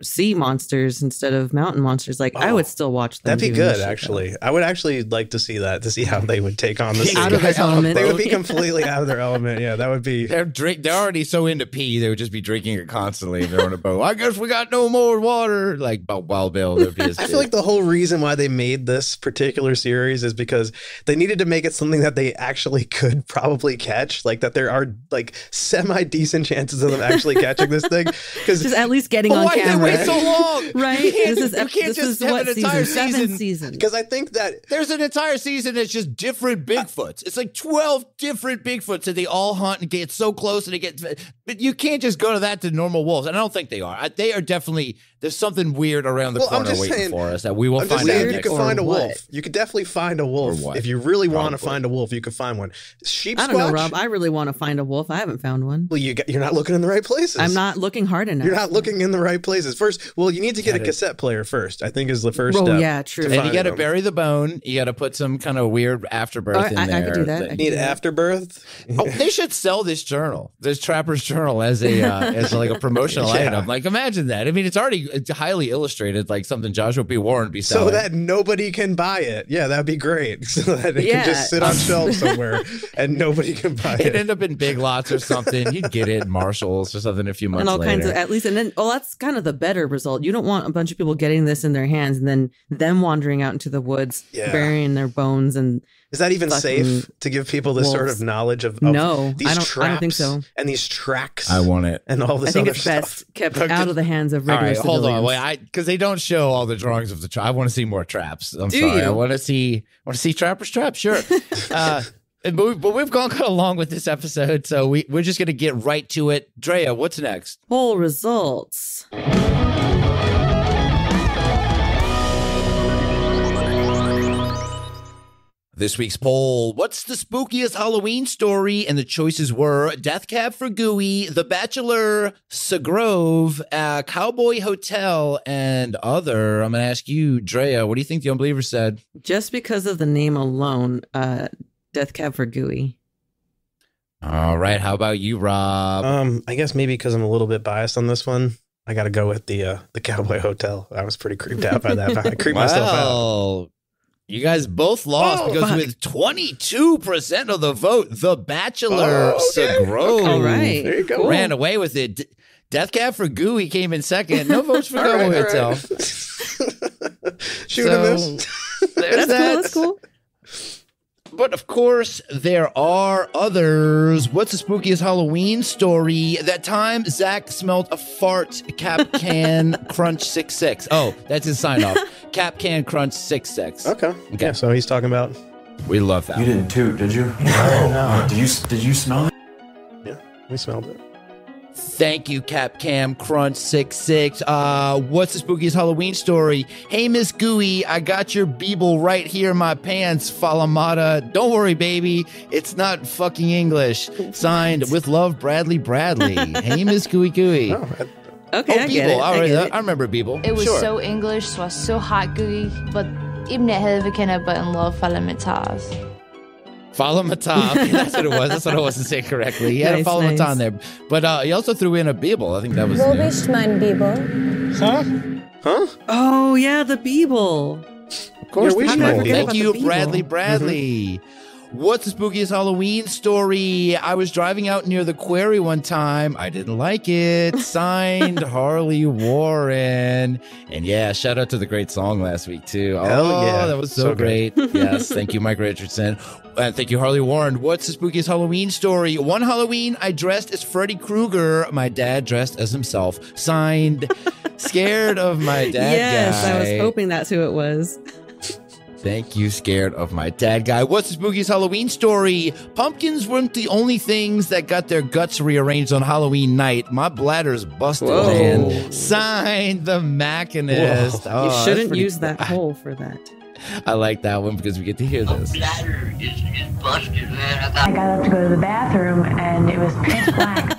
sea monsters instead of mountain monsters, like I would still watch them. That'd be good, actually. I would actually like to see that, to see how they would take on this. Out of their element. They would be completely out of their element. Yeah, that would be. They're already so into pee, they would just be drinking it constantly if they're on a boat. I guess we got no more water. Like Wild Bill. I feel like the whole reason why they made this particular series is because they needed to make it something that they actually could probably catch. Like that there are like semi-decent chances of them actually catching this thing. Because just at least getting on camera. Why did they wait so long? Right? You can't just have an entire season. Because I think that there's an entire season that's just different Bigfoots. It's like 12 different Bigfoots, and they all hunt and get so close, and they get. But you can't just go to that to normal wolves, and I don't think they are. They are definitely. There's something weird around the corner waiting for us that we will find out. You could find a wolf. You could definitely find a wolf if you really want to find a wolf. You could find one. Sheep. I don't know, Rob. I really want to find a wolf. I haven't found one. Well, you're not looking in the right places. I'm not looking hard enough. You're not looking in the right places. First, well, you need to get a cassette player first. I think is the first step. Oh yeah, true. And you got to bury the bone. You got to put some kind of weird afterbirth in there. I could do that. Need afterbirth. Oh, they should sell this journal, this Trapper's Journal, as like a promotional item. Like, imagine that. I mean, it's highly illustrated, like something Joshua B. Warren would be selling. So that nobody can buy it. Yeah, that'd be great. So that it can just sit on shelves somewhere and nobody can buy it. It'd end up in Big Lots or something. You'd get it in Marshalls or something a few months later. And all later. kinds of, at least, and then, that's kind of the better result. You don't want a bunch of people getting this in their hands and then them wandering out into the woods, burying their bones. And is that even safe to give people this sort of knowledge of no, these traps I don't think so. And these tracks? I want it. And all this other stuff. I think it's best kept out of the hands of regular civilians. Hold on, wait, because they don't show all the drawings of the trap. I want to see more traps. I'm sorry. I want to see Trapper's Trap. Sure. But we've gone kind of long with this episode, so we're just going to get right to it. Drea, what's next? Poll results. This week's poll, what's the spookiest Halloween story? And the choices were Death Cab for Gooey, The Bachelor, Segrove, Cowboy Hotel, and other. I'm going to ask you, Drea, what do you think the Unbelievers said? Just because of the name alone, Death Cab for Gooey. All right. How about you, Rob? I guess maybe because I'm a little bit biased on this one, I got to go with the Cowboy Hotel. I was pretty creeped out by that. I creeped myself out. You guys both lost because with 22% of the vote, The Bachelor, Segrove all right. There you go. ran away with it. Death Cab for Gooey came in second. No votes for Cowboy Hotel. Shoot a miss. That's cool. But of course, there are others. What's the spookiest Halloween story? That time Zach smelled a fart. Cap Can Crunch 66. Oh, that's his sign off. Cap Can Crunch 66. Okay. Yeah, so he's talking about. We love that. You didn't toot, did you? No. Did you smell it? Yeah, we smelled it. Thank you, Cap Cam Crunch 66. What's the spookiest Halloween story? Hey, Miss Gooey, I got your Beeble right here in my pants, Falamata. Don't worry, baby. It's not fucking English. Signed, with love, Bradley. Hey, Miss Gooey Gooey. Okay, I get it. All right, I remember Beeble. It was so English, so it was so hot gooey, but even it had kind of but in love Falamatas. Falamata. Okay, that's what it was. That's what I wasn't saying correctly. He had a Falamata on there. But he also threw in a Beeble. I think that was... Wo bist mein Beeble? Huh? Oh, yeah, the Beeble. Of course, yeah, Thank you, Bradley. Mm-hmm. What's the spookiest Halloween story? I was driving out near the quarry one time. I didn't like it. Signed, Harley Warren. And yeah, shout out to the great song last week, too. Hell yeah. That was so great. Yes, thank you, Mike Richardson. And thank you, Harley Warren. What's the spookiest Halloween story? One Halloween, I dressed as Freddy Krueger. My dad dressed as himself. Signed, Scared of My Dad Guy. Yes, I was hoping that's who it was. Thank you, Scared of My Dad Guy. What's the spookiest Halloween story? Pumpkins weren't the only things that got their guts rearranged on Halloween night. My bladder's busted, man. Signed, The Machinist. You shouldn't use that hole for that. I like that one because we get to hear this. Bladder is busted, man. I got up to go to the bathroom and it was pitch black.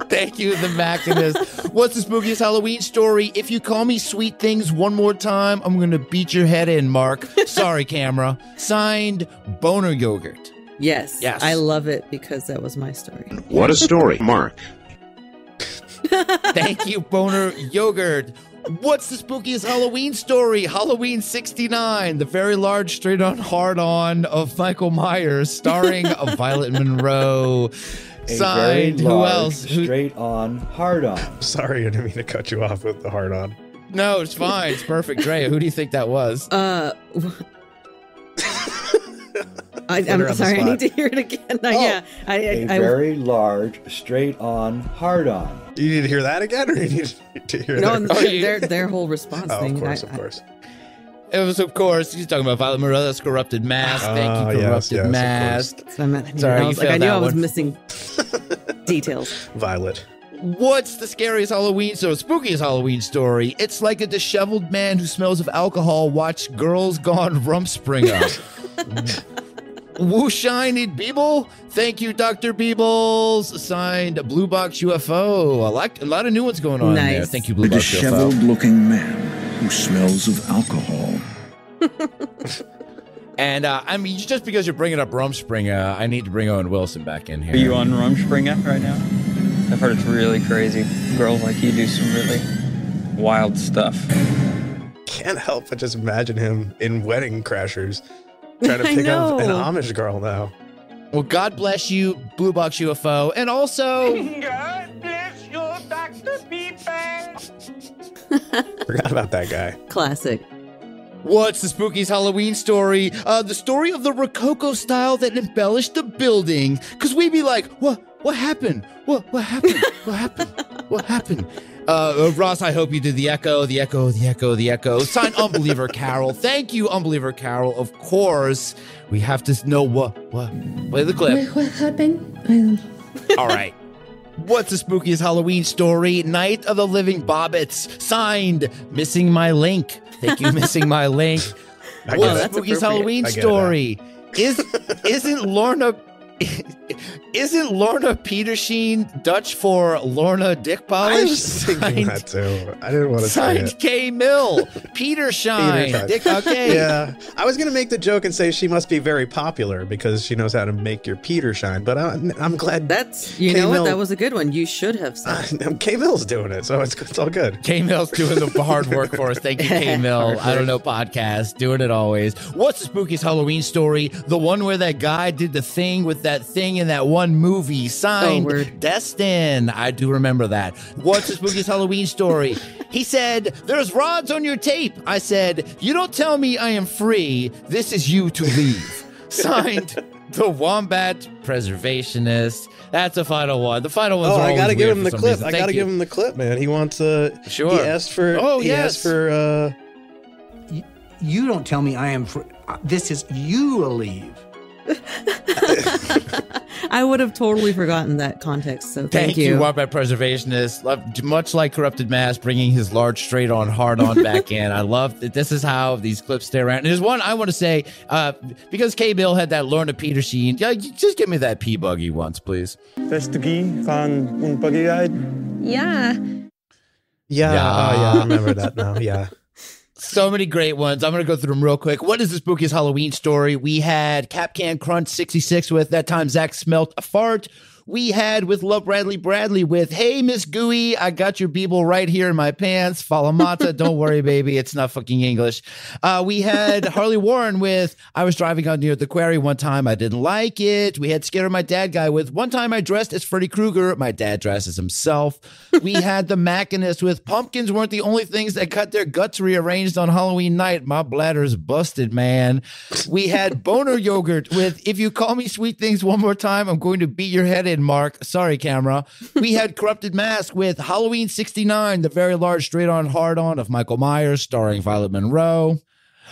Thank you, the Machinist. What's the spookiest Halloween story? If you call me sweet things one more time, I'm going to beat your head in, Mark. Sorry, camera. Signed, Boner Yogurt. Yes. I love it because that was my story. What a story, Mark. Thank you, Boner Yogurt. What's the spookiest Halloween story? Halloween 69, the very large straight-on hard-on of Michael Myers, starring Violet Monroe. Signed, who else? Straight-on hard-on. Sorry, I didn't mean to cut you off with the hard-on. No, it's fine. It's perfect. Drea, who do you think that was? I'm sorry, I need to hear it again. A very large, straight-on hard-on. You need to hear that again, or you need to hear their whole response thing. Of course. It was, of course, he's talking about Violet Monroe. That's Corrupted Mask. Thank you, Corrupted Mask. I knew I was missing details. Violet. What's the scariest Halloween, spookiest Halloween story? It's like a disheveled man who smells of alcohol watched Girls Gone Rumspringa. Woo Shiny Beeble. Thank you, Dr. Beebles. Signed, Blue Box UFO. I like a lot of new ones going on there. Thank you, Blue Box UFO. A disheveled-looking man who smells of alcohol. And I mean, just because you're bringing up Rumspringa, I need to bring Owen Wilson back in here. Are you on Rumspringa right now? I've heard it's really crazy. Girls like you do some really wild stuff. Can't help but just imagine him in Wedding Crashers. Trying to pick up an Amish girl now. Well, God bless you, Blue Box UFO. And also... God bless you, Dr. Beeper. Forgot about that guy. Classic. What's the spookiest Halloween story? The story of the Rococo style that embellished the building. Because we'd be like, what happened? What happened? What happened? What happened? Ross, I hope you did the echo. Signed, Unbeliever Carol. Thank you, Unbeliever Carol. Of course, we have to know what. Play the clip. What happened? All right. What's the spookiest Halloween story? Night of the Living Bobbits. Signed, Missing My Link. Thank you, Missing My Link. What's the spookiest Halloween story? Isn't Lorna Petersheen Dutch for Lorna Dick Polish? I was thinking that too. I didn't want to say it. Signed K. Mill. Peter Shine. Okay. Yeah. I was going to make the joke and say she must be very popular because she knows how to make your Peter shine, but I'm glad that's, you know what, that was a good one. You should have said. K. Mill's doing it, so it's all good. K. Mill's doing the hard work for us. Thank you, K. Mill. I don't know podcast. Doing it always. What's the spookiest Halloween story? The one where that guy did the thing with that thing in that one movie. Signed, Destin. I do remember that. What's the spookiest Halloween story? He said, there's rods on your tape. I said, you don't tell me I am free. This is you to leave. Signed, the Wombat Preservationist. That's the final one. The final one's I gotta give him the clip. I gotta give him the clip, man. He wants sure. He asked for. Asked for. You don't tell me I am free. This is you will leave. I would have totally forgotten that context, so thank you. Wombat Preservationist, much like Corrupted Mass, bringing his large straight-on, hard-on back in. I love that this is how these clips stay around. And there's one I want to say, because K-Bill had that Lorna Petersheen, just give me that P-Buggy once, please. Vestige van Unbelievers. Yeah. Yeah. Oh, yeah, I remember that now. Yeah. So many great ones. I'm going to go through them real quick. What is the spookiest Halloween story? We had Cap Can Crunch 66 with That Time Zach Smelt a Fart. We had with Love Bradley with Hey Miss Gooey, I got your Beeble right here in my pants. Falamata, don't worry, baby, it's not fucking English. We had Harley Warren with I was driving out near the quarry one time, I didn't like it. We had Scared of My Dad guy with One time I dressed as Freddy Krueger, my dad dressed as himself. We had the Machinist with Pumpkins weren't the only things that got their guts rearranged on Halloween night. My bladder's busted, man. We had Boner Yogurt with If you call me sweet things one more time, I'm going to beat your head in, Mark. Sorry, camera. We had Corrupted Mask with Halloween 69, the very large straight-on hard-on of Michael Myers, starring Violet Monroe.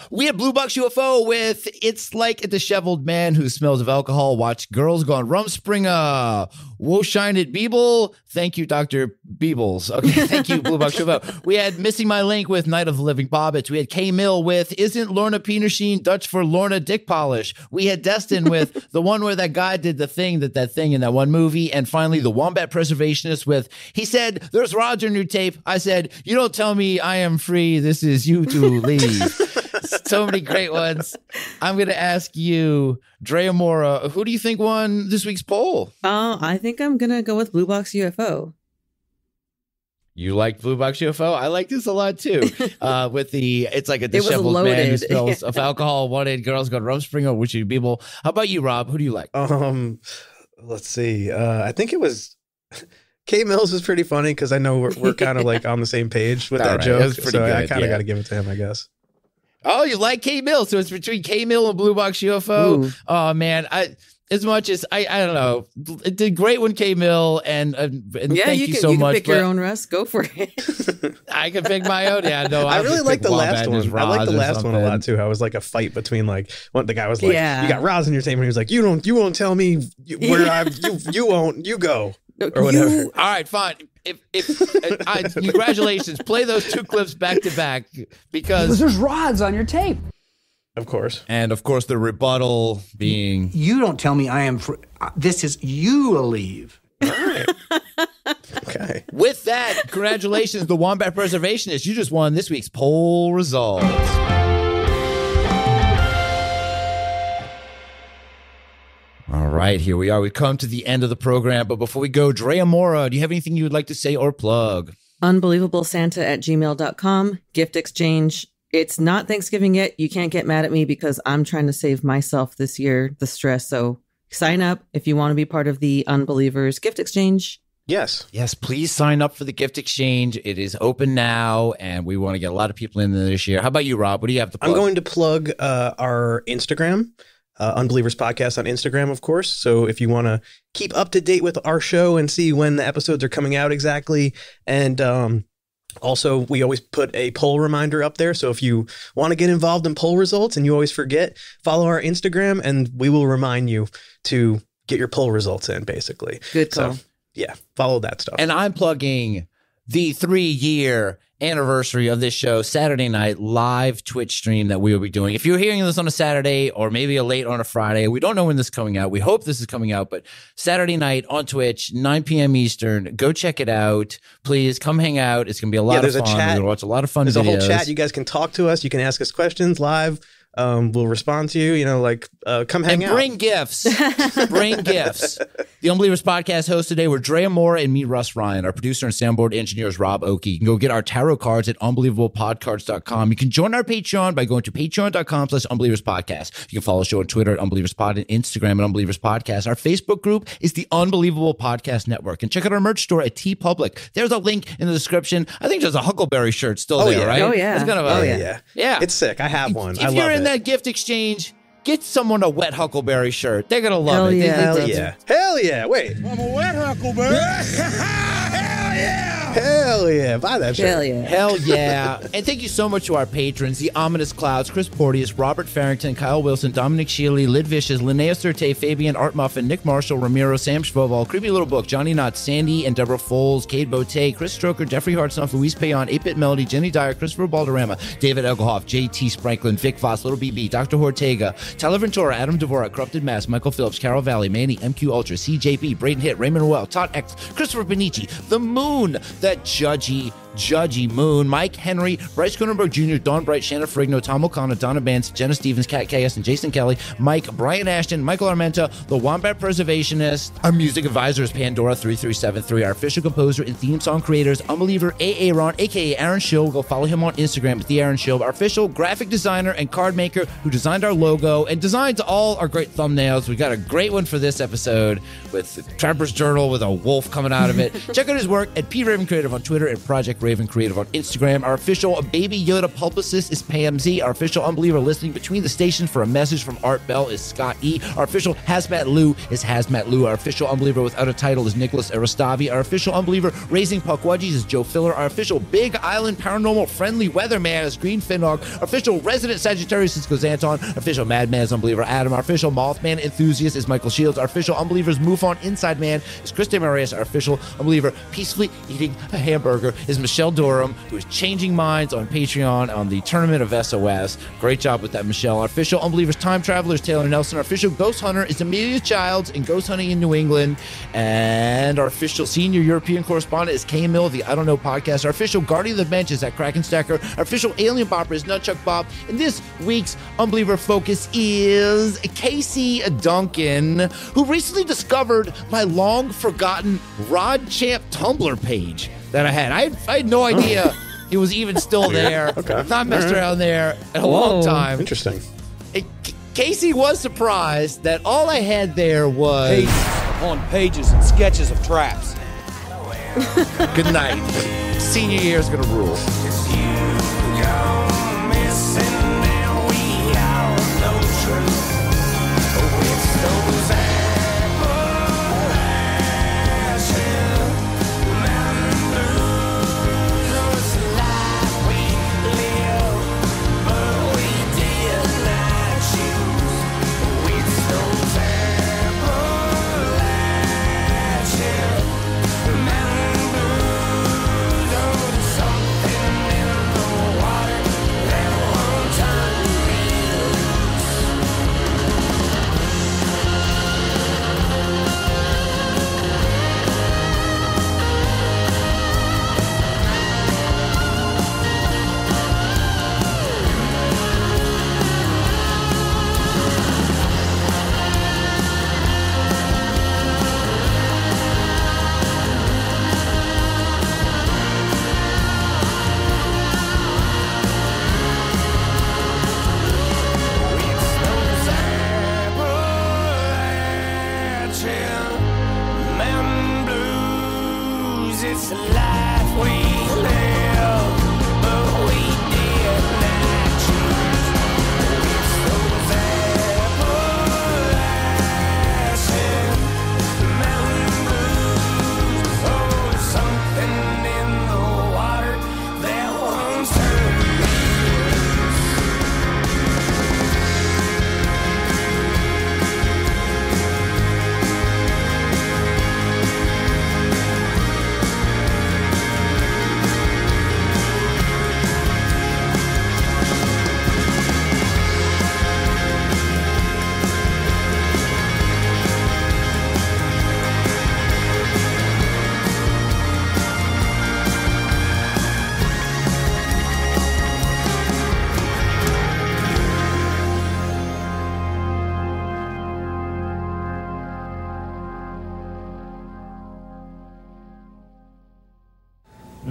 We had Blue Box UFO with It's Like a Disheveled Man Who Smells of Alcohol. Watch Girls Gone Rumspringa. Wo shine it, Beeble. Thank you, Dr. Beebles. Okay, thank you, Blue Box UFO. We had Missing My Link with Night of the Living Bobbits. We had K Mill with Isn't Lorna Penishin Dutch for Lorna Dick Polish. We had Destin with the one where that guy did the thing in that one movie. And finally, the Wombat Preservationist with, he said, there's Roger in your tape. I said, you don't tell me I am free. This is you to leave. So many great ones. I'm going to ask you, Drea Mora, who do you think won this week's poll? I think I'm going to go with Blue Box UFO. You liked Blue Box UFO? I like this a lot too. With the, it's like a disheveled man who smells of alcohol, wanted Girls Gone Rumspringa, which you people. How about you, Rob? Who do you like? Let's see. I think it was Kate Mills was pretty funny because I know we're kind of like on the same page with that joke. So good. I kind of got to give it to him, I guess. Oh, you like K Mill? So it's between K Mill and Blue Box UFO. Ooh. Oh man, as much as I don't know, it did great when K Mill and yeah, thank you so much. Pick your own rest. Go for it. I can pick my own. Yeah, no, I really like the last one. I like the last one a lot too. I was like a fight between like what the guy was like. Yeah. You got Roz in your team, and he was like, you won't tell me where you won't. You go. Or whatever. All right, fine. If congratulations, play those two clips back to back because there's rods on your tape. Of course. And of course, the rebuttal being, you don't tell me I am free. This is you leave. All right. Okay. With that, congratulations, the Wombat Preservationist. You just won this week's poll results. All right, here we are. We've come to the end of the program. But before we go, Drea Mora, do you have anything you would like to say or plug? UnbelievableSanta@gmail.com. Gift exchange. It's not Thanksgiving yet. You can't get mad at me because I'm trying to save myself this year, the stress. So sign up if you want to be part of the Unbelievers gift exchange. Yes. Yes, please sign up for the gift exchange. It is open now, and we want to get a lot of people in there this year. How about you, Rob? What do you have to plug? I'm going to plug our Instagram. Unbelievers Podcast on Instagram, of course. So if you want to keep up to date with our show and see when the episodes are coming out exactly. And also, we always put a poll reminder up there. So if you want to get involved in poll results and you always forget, follow our Instagram and we will remind you to get your poll results in, basically. Good call. So, yeah, follow that stuff. And I'm plugging the 3-year anniversary of this show, Saturday night live Twitch stream that we will be doing. If you're hearing this on a Saturday or maybe a late on a Friday, we don't know when this is coming out. We hope this is coming out, but Saturday night on Twitch, 9 p.m. Eastern. Go check it out. Please come hang out. It's going to be a lot of fun. We're going to watch a lot of fun videos. There's a whole chat. You guys can talk to us. You can ask us questions live. We'll respond to you, come hang out. Bring gifts. Bring gifts. The Unbelievers Podcast hosts today were Drea Mora and me, Russ Ryan. Our producer and soundboard engineer is Rob Oakey. You can go get our tarot cards at unbelievablepodcards.com. You can join our Patreon by going to patreon.com/unbelieverspodcast. You can follow the show on Twitter at unbelieverspod and Instagram at Unbelievers Podcast. Our Facebook group is the Unbelievable Podcast Network. And check out our merch store at TeePublic. There's a link in the description. I think there's a Huckleberry shirt still there, right? Oh, yeah. It's kind of yeah. It's sick. I have one. If you're in that gift exchange, get someone a wet Huckleberry shirt. They're going to love it. Hell yeah. Hell yeah. Wait. I'm a wet Huckleberry. Hell yeah. Hell yeah. Buy that shirt. Hell yeah. Hell yeah. And thank you so much to our patrons, the Ominous Clouds, Chris Porteous, Robert Farrington, Kyle Wilson, Dominic Shealy, Lid Vicious, Linnea Surte, Fabian Art Muffin, Nick Marshall, Ramiro, Sam Schvoval, Creepy Little Book, Johnny Knott, Sandy and Deborah Foles, Cade Bote, Chris Stroker, Jeffrey Hartsuff, Luis Payon, 8-Bit Melody, Jenny Dyer, Christopher Balderrama, David Egelhoff, JT Spranklin, Vic Voss, Little BB, Dr. Hortega, Tyler Ventura, Adam Dvorak, Corrupted Mass, Michael Phillips, Carol Valley, Manny, MQ Ultra, CJP, Braden Hitt, Raymond Ruel, Todd X, Christopher Benici, The Moon, that judgy Moon, Mike Henry, Bryce Kronenberg Jr., Don Bright, Shanna Frigno, Tom O'Connor, Donna Bance, Jenna Stevens, Kat KS, and Jason Kelly, Mike, Brian Ashton, Michael Armenta, the Wombat Preservationist. Our music advisor is Pandora3373. Our official composer and theme song creator is Unbeliever A.A. Ron, a.k.a. Aaron Shill. Go follow him on Instagram at the Aaron Shill. Our official graphic designer and card maker who designed our logo and designed all our great thumbnails. We got a great one for this episode with Trapper's Journal with a wolf coming out of it. Check out his work at pravencreative.com. Creative on Twitter and Project Raven Creative on Instagram. Our official Baby Yoda publicist is Pam Z. Our official Unbeliever listening between the stations for a message from Art Bell is Scott E. Our official Hazmat Lou is Hazmat Lou. Our official Unbeliever without a title is Nicholas Aristavi. Our official Unbeliever raising Puckwudgies is Joe Filler. Our official Big Island Paranormal Friendly Weatherman is Green Finnog. Our official Resident Sagittarius is Anton. Our official Madman's Unbeliever Adam. Our official Mothman Enthusiast is Michael Shields. Our official Unbelievers MUFON Inside Man is Chris DeMarias. Our official Unbeliever peacefully eating a hamburger is Michelle Durham, who is changing minds on Patreon on the Tournament of SOS. Great job with that, Michelle. Our official Unbelievers Time Traveler is Taylor Nelson. Our official Ghost Hunter is Amelia Childs in Ghost Hunting in New England. And our official Senior European Correspondent is Kay Mill of the I Don't Know podcast. Our official Guardian of the Bench is at Kraken Stacker. Our official Alien Bopper is Nunchuck Bob. And this week's Unbeliever focus is Casey Duncan, who recently discovered my long-forgotten Rod Champ Tumblr page that I had. I had no idea it was even still there. Okay. Not messed around there in a long time. Interesting. Casey was surprised that all I had there was pages upon pages and sketches of traps. Good night. Senior year is gonna rule.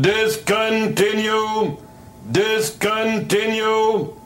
Discontinue! Discontinue!